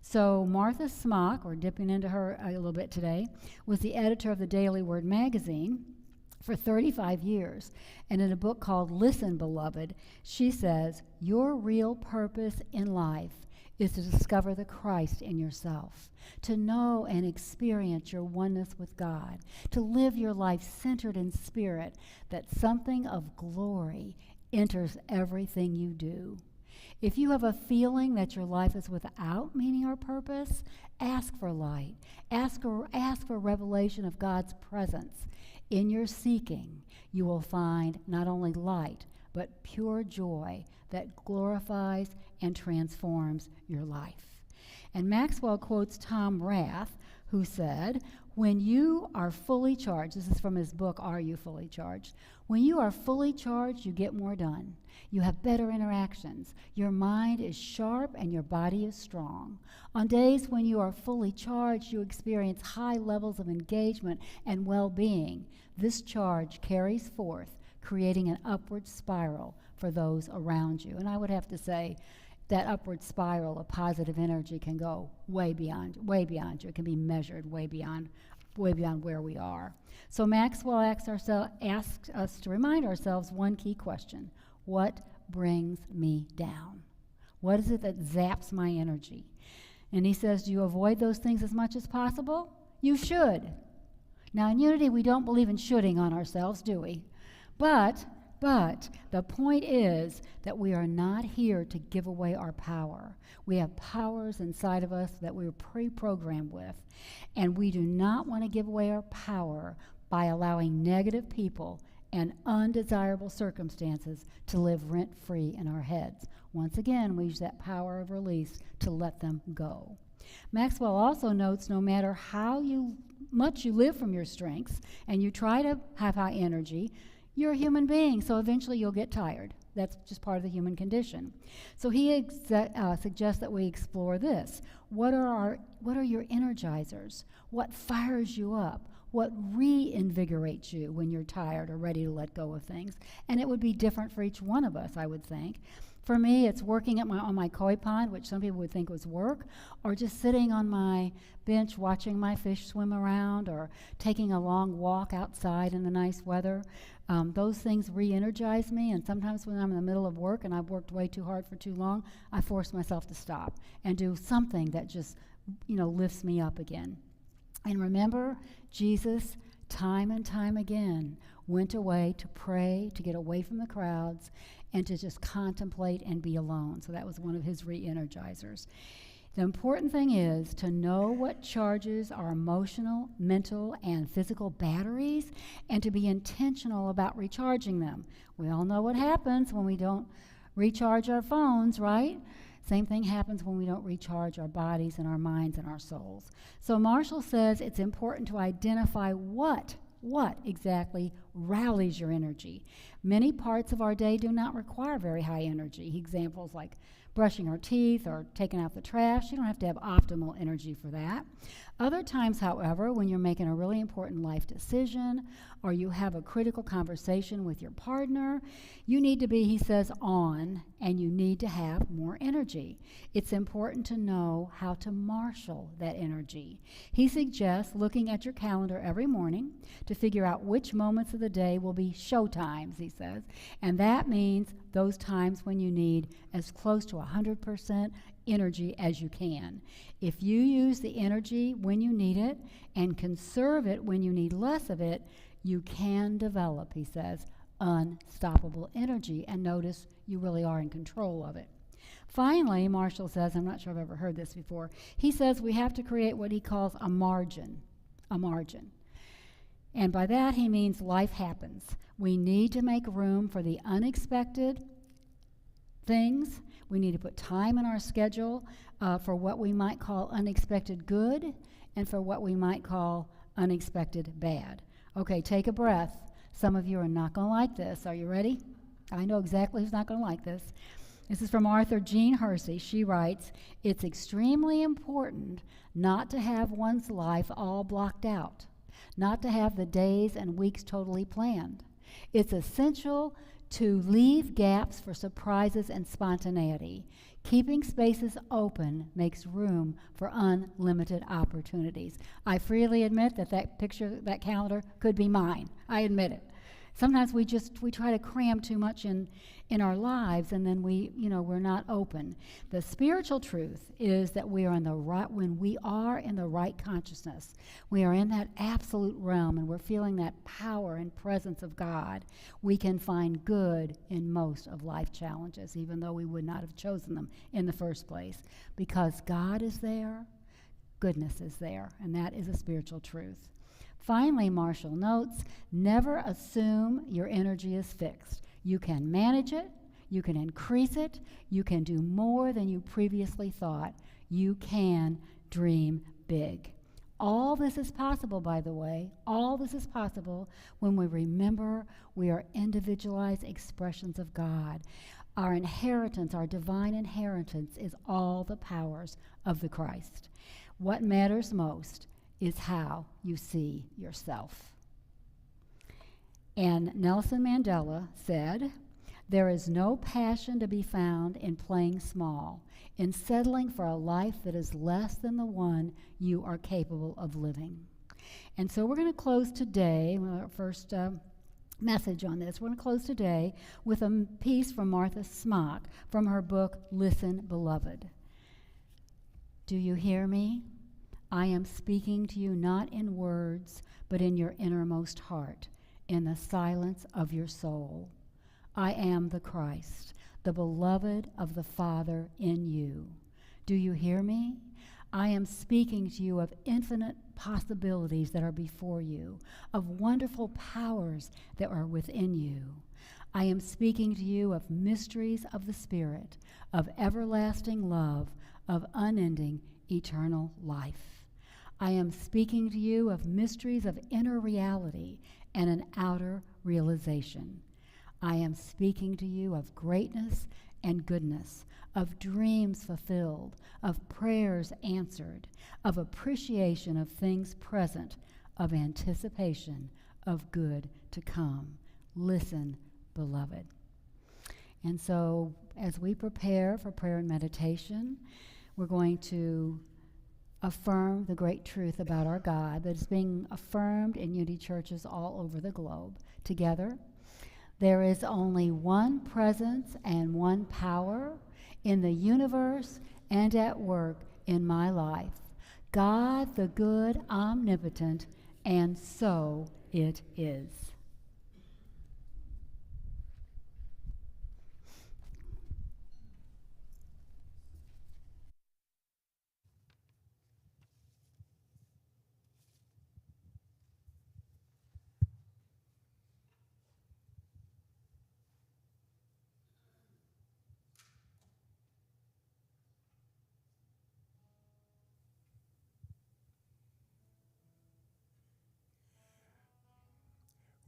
So Martha Smock, we're dipping into her a little bit today, was the editor of the Daily Word magazine for 35 years. And in a book called Listen, Beloved, she says, your real purpose in life is to discover the Christ in yourself, to know and experience your oneness with God, to live your life centered in spirit, that something of glory enters everything you do. If you have a feeling that your life is without meaning or purpose, ask for light. Ask for revelation of God's presence. In your seeking, you will find not only light, but pure joy that glorifies and transforms your life. And Maxwell quotes Tom Rath, who said, when you are fully charged, this is from his book, Are You Fully Charged? When you are fully charged, you get more done. You have better interactions. Your mind is sharp and your body is strong. On days when you are fully charged, you experience high levels of engagement and well-being. This charge carries forth, creating an upward spiral for those around you. And I would have to say, that upward spiral of positive energy can go way beyond you. It can be measured way beyond where we are. So Maxwell asks us to remind ourselves one key question: what brings me down? What is it that zaps my energy? And he says, do you avoid those things as much as possible? You should. Now, in Unity, we don't believe in shoulding on ourselves, do we? But the point is that we are not here to give away our power. We have powers inside of us that we were pre-programmed with, and we do not want to give away our power by allowing negative people and undesirable circumstances to live rent-free in our heads. Once again, we use that power of release to let them go. Maxwell also notes no matter how much you live from your strengths and you try to have high energy, you're a human being, so eventually you'll get tired. That's just part of the human condition. So he suggests that we explore this. What are your energizers? What fires you up? What reinvigorates you when you're tired or ready to let go of things? And it would be different for each one of us, I would think. For me, it's working on my koi pond, which some people would think was work, or just sitting on my bench watching my fish swim around, or taking a long walk outside in the nice weather. Those things re-energize me, and sometimes when I'm in the middle of work and I've worked way too hard for too long, I force myself to stop and do something that just, lifts me up again. And remember, Jesus, time and time again, went away to pray, to get away from the crowds, and to just contemplate and be alone. So that was one of his re-energizers. The important thing is to know what charges our emotional, mental, and physical batteries, and to be intentional about recharging them. We all know what happens when we don't recharge our phones, right? Same thing happens when we don't recharge our bodies and our minds and our souls. So Marshall says it's important to identify what exactly rallies your energy. Many parts of our day do not require very high energy. Examples like brushing our teeth or taking out the trash. You don't have to have optimal energy for that. Other times, however, when you're making a really important life decision or you have a critical conversation with your partner, you need to be, he says, on, and you need to have more energy. It's important to know how to marshal that energy. He suggests looking at your calendar every morning to figure out which moments of the day will be show times, he says, and that means those times when you need as close to 100% energy as you can. If you use the energy when you need it and conserve it when you need less of it, you can develop, he says, unstoppable energy. And notice you really are in control of it. Finally, Marshall says, I'm not sure I've ever heard this before, he says we have to create what he calls a margin. And by that he means life happens. We need to make room for the unexpected things. We need to put time in our schedule for what we might call unexpected good and for what we might call unexpected bad. Okay, take a breath. Some of you are not going to like this. Are you ready? I know exactly who's not going to like this. This is from Author Jean Hersey. She writes, "It's extremely important not to have one's life all blocked out, not to have the days and weeks totally planned. It's essential to leave gaps for surprises and spontaneity. Keeping spaces open makes room for unlimited opportunities." I freely admit that picture, that calendar, could be mine. I admit it. Sometimes we try to cram too much in our lives, and then we're not open. The spiritual truth is that when we are in the right consciousness, we are in that absolute realm, and we're feeling that power and presence of God, we can find good in most of life challenges, even though we would not have chosen them in the first place. Because God is there, goodness is there, and that is a spiritual truth. Finally, Marshall notes, never assume your energy is fixed. You can manage it, you can increase it, you can do more than you previously thought. You can dream big. All this is possible, by the way. All this is possible when we remember we are individualized expressions of God. Our inheritance, our divine inheritance, is all the powers of the Christ. What matters most is how you see yourself. And Nelson Mandela said, There is no passion to be found in playing small, in settling for a life that is less than the one you are capable of living. And so we're going to close today, our first message on this. We're going to close today with a piece from Martha Smock from her book, Listen, Beloved. Do you hear me? I am speaking to you not in words, but in your innermost heart, in the silence of your soul. I am the Christ, the beloved of the Father in you. Do you hear me? I am speaking to you of infinite possibilities that are before you, of wonderful powers that are within you. I am speaking to you of mysteries of the Spirit, of everlasting love, of unending eternal life. I am speaking to you of mysteries of inner reality and an outer realization. I am speaking to you of greatness and goodness, of dreams fulfilled, of prayers answered, of appreciation of things present, of anticipation of good to come. Listen, beloved. And so, as we prepare for prayer and meditation, we're going to affirm the great truth about our God that is being affirmed in unity churches all over the globe. Together, there is only one presence and one power in the universe and at work in my life. God, the good, omnipotent, and so it is.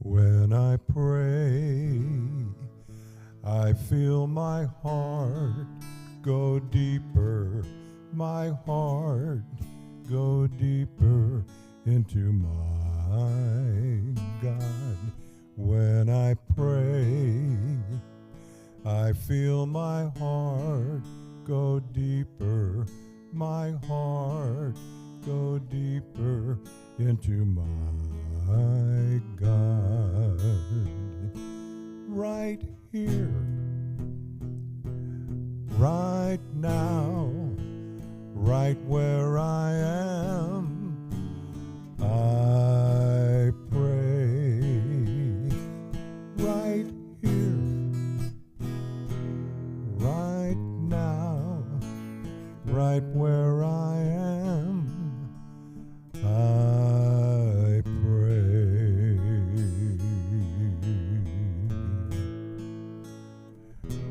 When I pray, I feel my heart go deeper, my heart go deeper into my God. When I pray, I feel my heart go deeper, my heart go deeper into my God. Right here, right now, right where I am, I pray. Right here, right now, right where I am, I pray.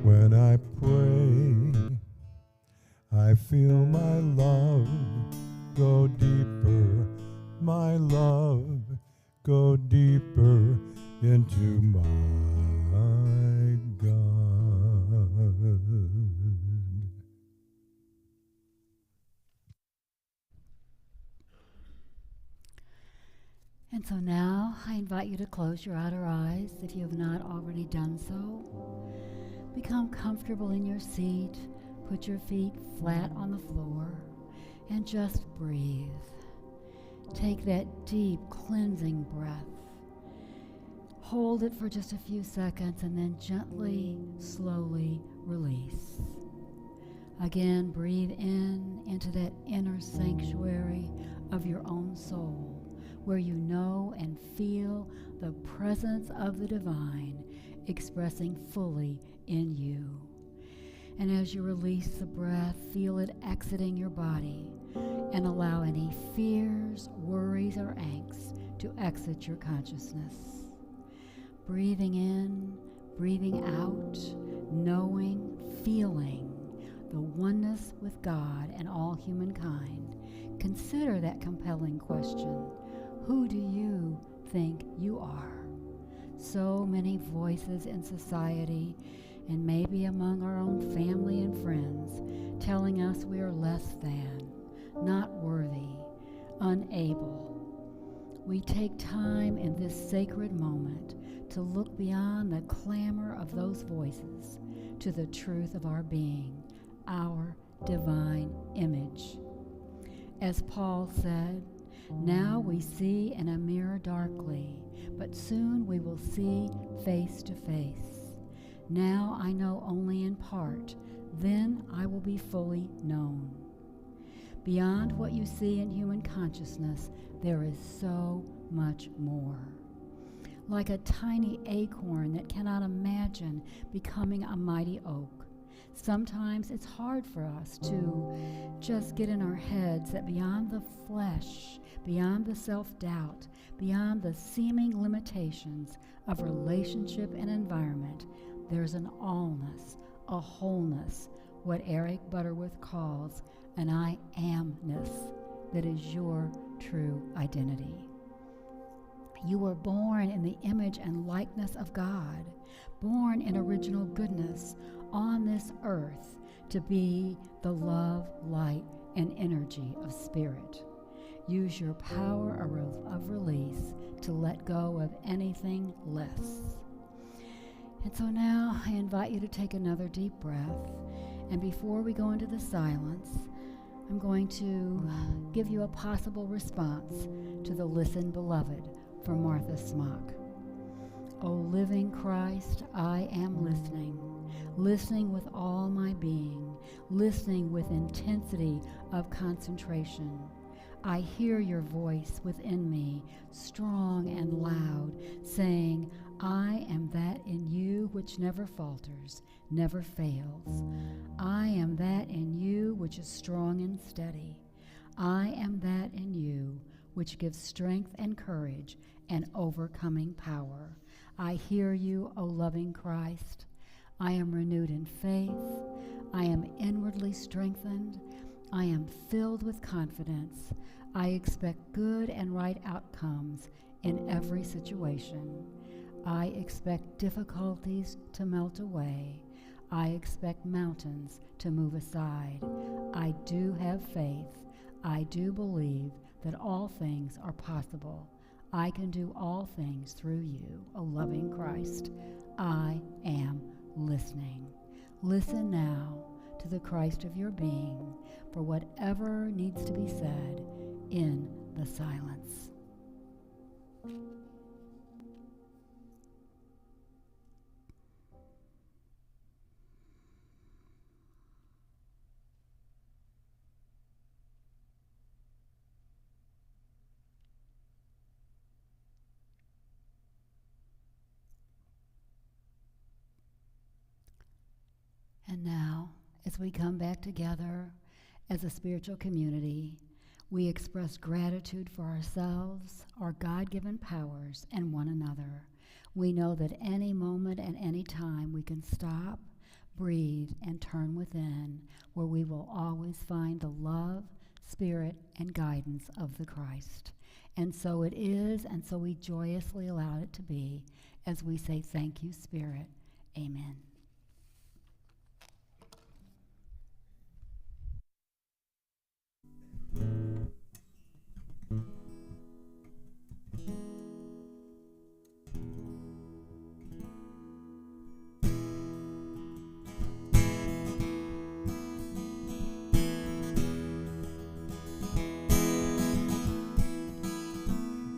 When I pray, I feel my love go deeper, my love go deeper into my God. And so now I invite you to close your outer eyes if you have not already done so. Become comfortable in your seat. Put your feet flat on the floor and just breathe. Take that deep, cleansing breath. Hold it for just a few seconds and then gently, slowly release. Again, breathe in into that inner sanctuary of your own soul, where you know and feel the presence of the divine expressing fully in you. And as you release the breath, feel it exiting your body and allow any fears, worries, or angst to exit your consciousness. Breathing in, breathing out, knowing, feeling the oneness with God and all humankind. Consider that compelling question. Who do you think you are? So many voices in society and maybe among our own family and friends telling us we are less than, not worthy, unable. we take time in this sacred moment to look beyond the clamor of those voices to the truth of our being, our divine image. As Paul said, now we see in a mirror darkly, but soon we will see face to face. Now I know only in part, then I will be fully known. Beyond what you see in human consciousness, there is so much more. Like a tiny acorn that cannot imagine becoming a mighty oak, sometimes it's hard for us to just get in our heads that beyond the flesh, beyond the self-doubt, beyond the seeming limitations of relationship and environment, there's an allness, a wholeness, what Eric Butterworth calls an I amness that is your true identity. You were born in the image and likeness of God, born in original goodness on this earth to be the love, light, and energy of spirit. Use your power of release to let go of anything less. And so now I invite you to take another deep breath. And before we go into the silence, I'm going to give you a possible response to the Listen, Beloved from Martha Smock. O living Christ, I am listening, listening with all my being, listening with intensity of concentration. I hear your voice within me, strong and loud, saying, I am that in you which never falters, never fails. I am that in you which is strong and steady. I am that in you which gives strength and courage and overcoming power. I hear you, O loving Christ. I am renewed in faith. I am inwardly strengthened. I am filled with confidence. I expect good and right outcomes in every situation. I expect difficulties to melt away. I expect mountains to move aside. I do have faith. I do believe that all things are possible. I can do all things through you, O loving Christ. I am listening. Listen now to the Christ of your being for whatever needs to be said in the silence. And now, as we come back together as a spiritual community, we express gratitude for ourselves, our God-given powers, and one another. We know that any moment and any time we can stop, breathe, and turn within, where we will always find the love, spirit, and guidance of the Christ. And so it is, and so we joyously allow it to be, as we say, thank you, Spirit. Amen.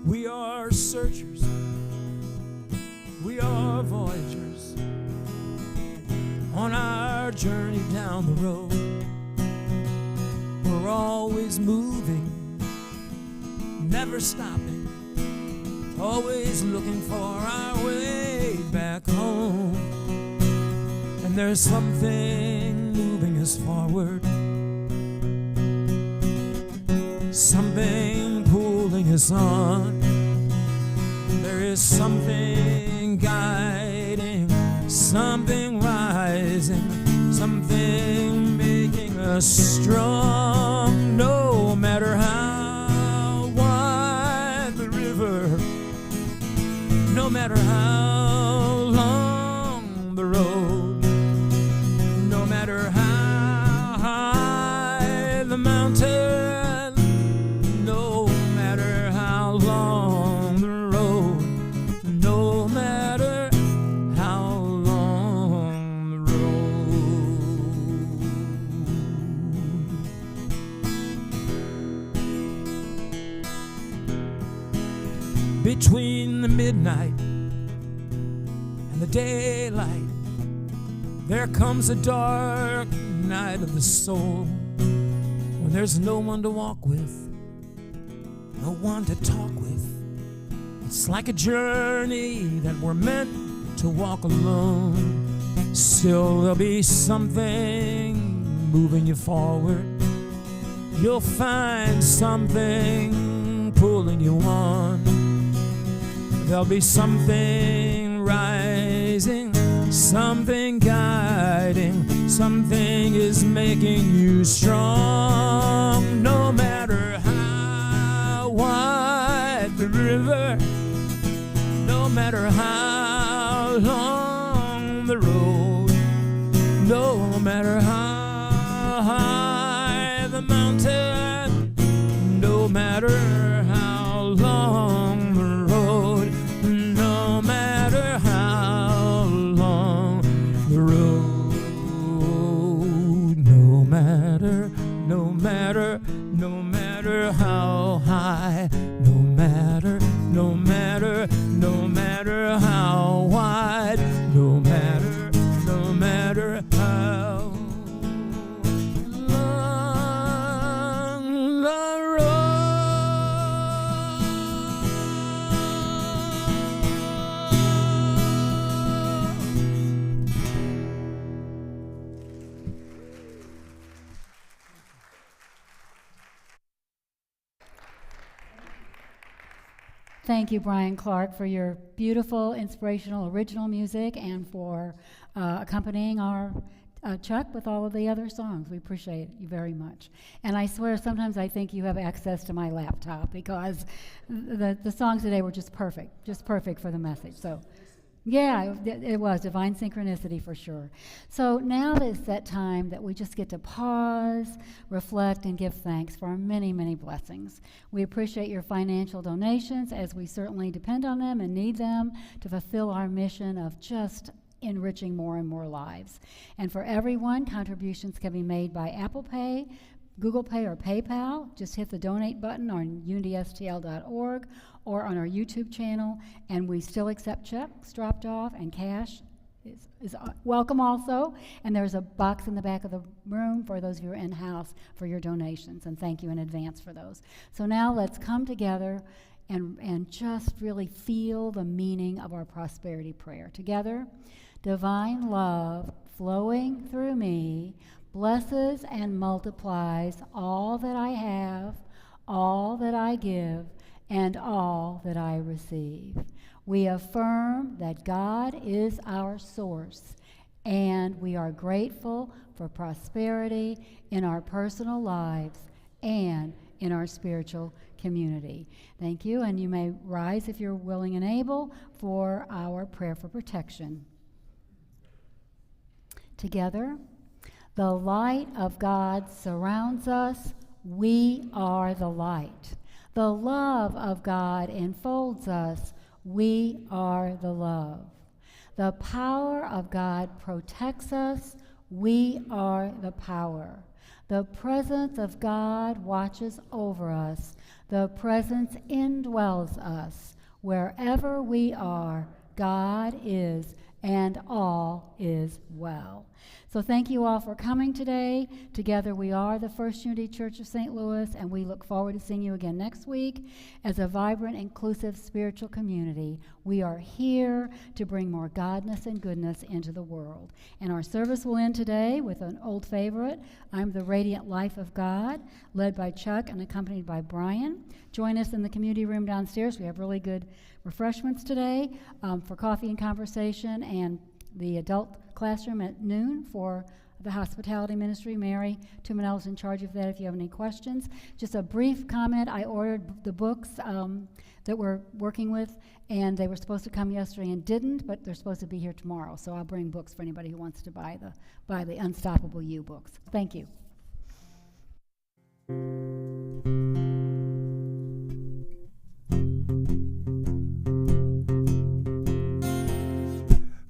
We are searchers, we are voyagers on our journey down the road. We're always moving, never stopping, always looking for our way back home. And there's something moving us forward, something pulling us on. There is something guiding, something rising, something making us strong. No matter how wide the river, no matter how long the road, no matter how high the mountain, no matter how long between the midnight and the daylight, there comes a dark night of the soul, when there's no one to walk with, no one to talk with. It's like a journey that we're meant to walk alone. Still there'll be something moving you forward. You'll find something pulling you on. There'll be something rising, something guiding, something is making you strong. No matter how wide the river, no matter how long the road, no matter how high the mountain, no matter how long the road, no matter how long the road, no matter how high, no matter how wide, no matter how long the Thank you, Brian Clark, for your beautiful, inspirational, original music and for accompanying our Chuck with all of the other songs. We appreciate you very much. And I swear sometimes I think you have access to my laptop because the songs today were just perfect for the message. So, yeah, it was divine synchronicity for sure. So now it's that time that we just get to pause, reflect, and give thanks for our many, many blessings. We appreciate your financial donations, as we certainly depend on them and need them to fulfill our mission of just enriching more and more lives. And for everyone, contributions can be made by Apple Pay, Google Pay, or PayPal. Just hit the donate button on unitystl.org or on our YouTube channel, and we still accept checks dropped off, and cash is welcome also. And there's a box in the back of the room for those of you who are in-house for your donations, and thank you in advance for those. So now let's come together and just really feel the meaning of our prosperity prayer. Together, divine love flowing through me blesses and multiplies all that I have, all that I give, and all that I receive. We affirm that God is our source, and we are grateful for prosperity in our personal lives and in our spiritual community. Thank you, and you may rise if you're willing and able for our prayer for protection. Together, the light of God surrounds us. We are the light. The love of God enfolds us. We are the love. The power of God protects us. We are the power. The presence of God watches over us. The presence indwells us. Wherever we are, God is, and all is well. So thank you all for coming today. Together we are the First Unity Church of St. Louis, and we look forward to seeing you again next week as a vibrant, inclusive spiritual community. We are here to bring more godness and goodness into the world. And our service will end today with an old favorite, I'm the Radiant Life of God, led by Chuck and accompanied by Brian. Join us in the community room downstairs. We have really good refreshments today for coffee and conversation, and the adult classroom at noon for the hospitality ministry. Mary Tumanel is in charge of that if you have any questions. Just a brief comment. I ordered the books that we're working with, and they were supposed to come yesterday and didn't, but they're supposed to be here tomorrow. So I'll bring books for anybody who wants to buy the Unstoppable You books. Thank you.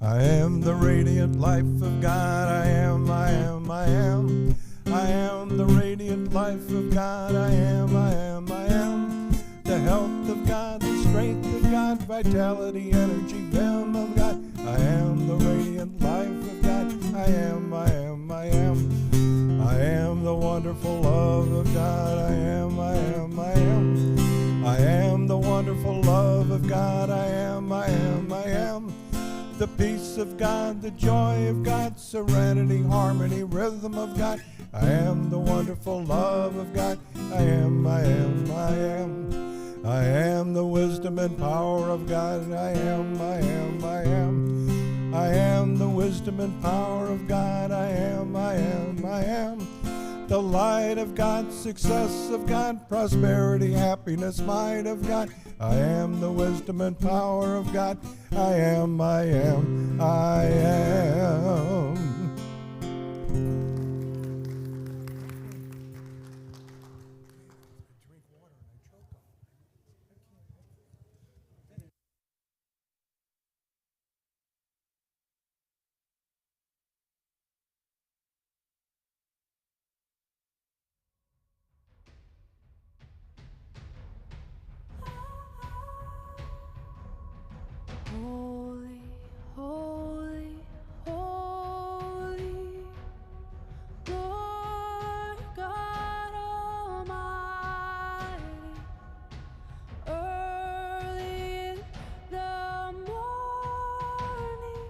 I am the radiant life of God. I am the radiant life of God. I am the health of God, the strength of God. vitality, energy, vim of God. I am the radiant life of God. I am, I am, I am. I am the wonderful love of God. I am, I am, I am. I am the wonderful love of God. I am, I am, I am. The peace of God, the joy of God, serenity, harmony, rhythm of God. I am the wonderful love of God. I am, I am, I am. I am the wisdom and power of God. I am, I am, I am. I am the wisdom and power of God. I am, I am, I am. The light of God, success of God, prosperity, happiness, might of God. I am the wisdom and power of God. I am, I am, I am. Holy, holy, holy, Lord God Almighty. Early in the morning,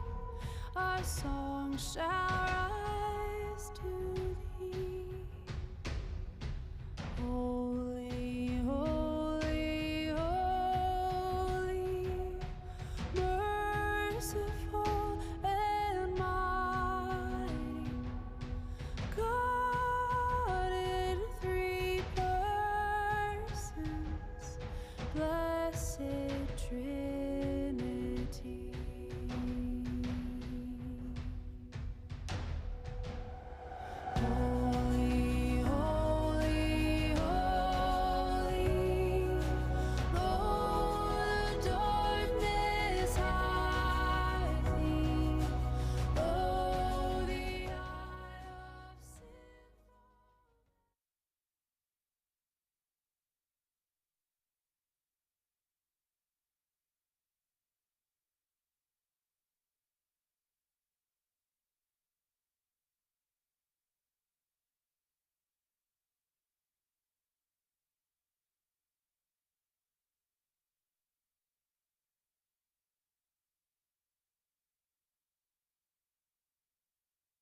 our song shall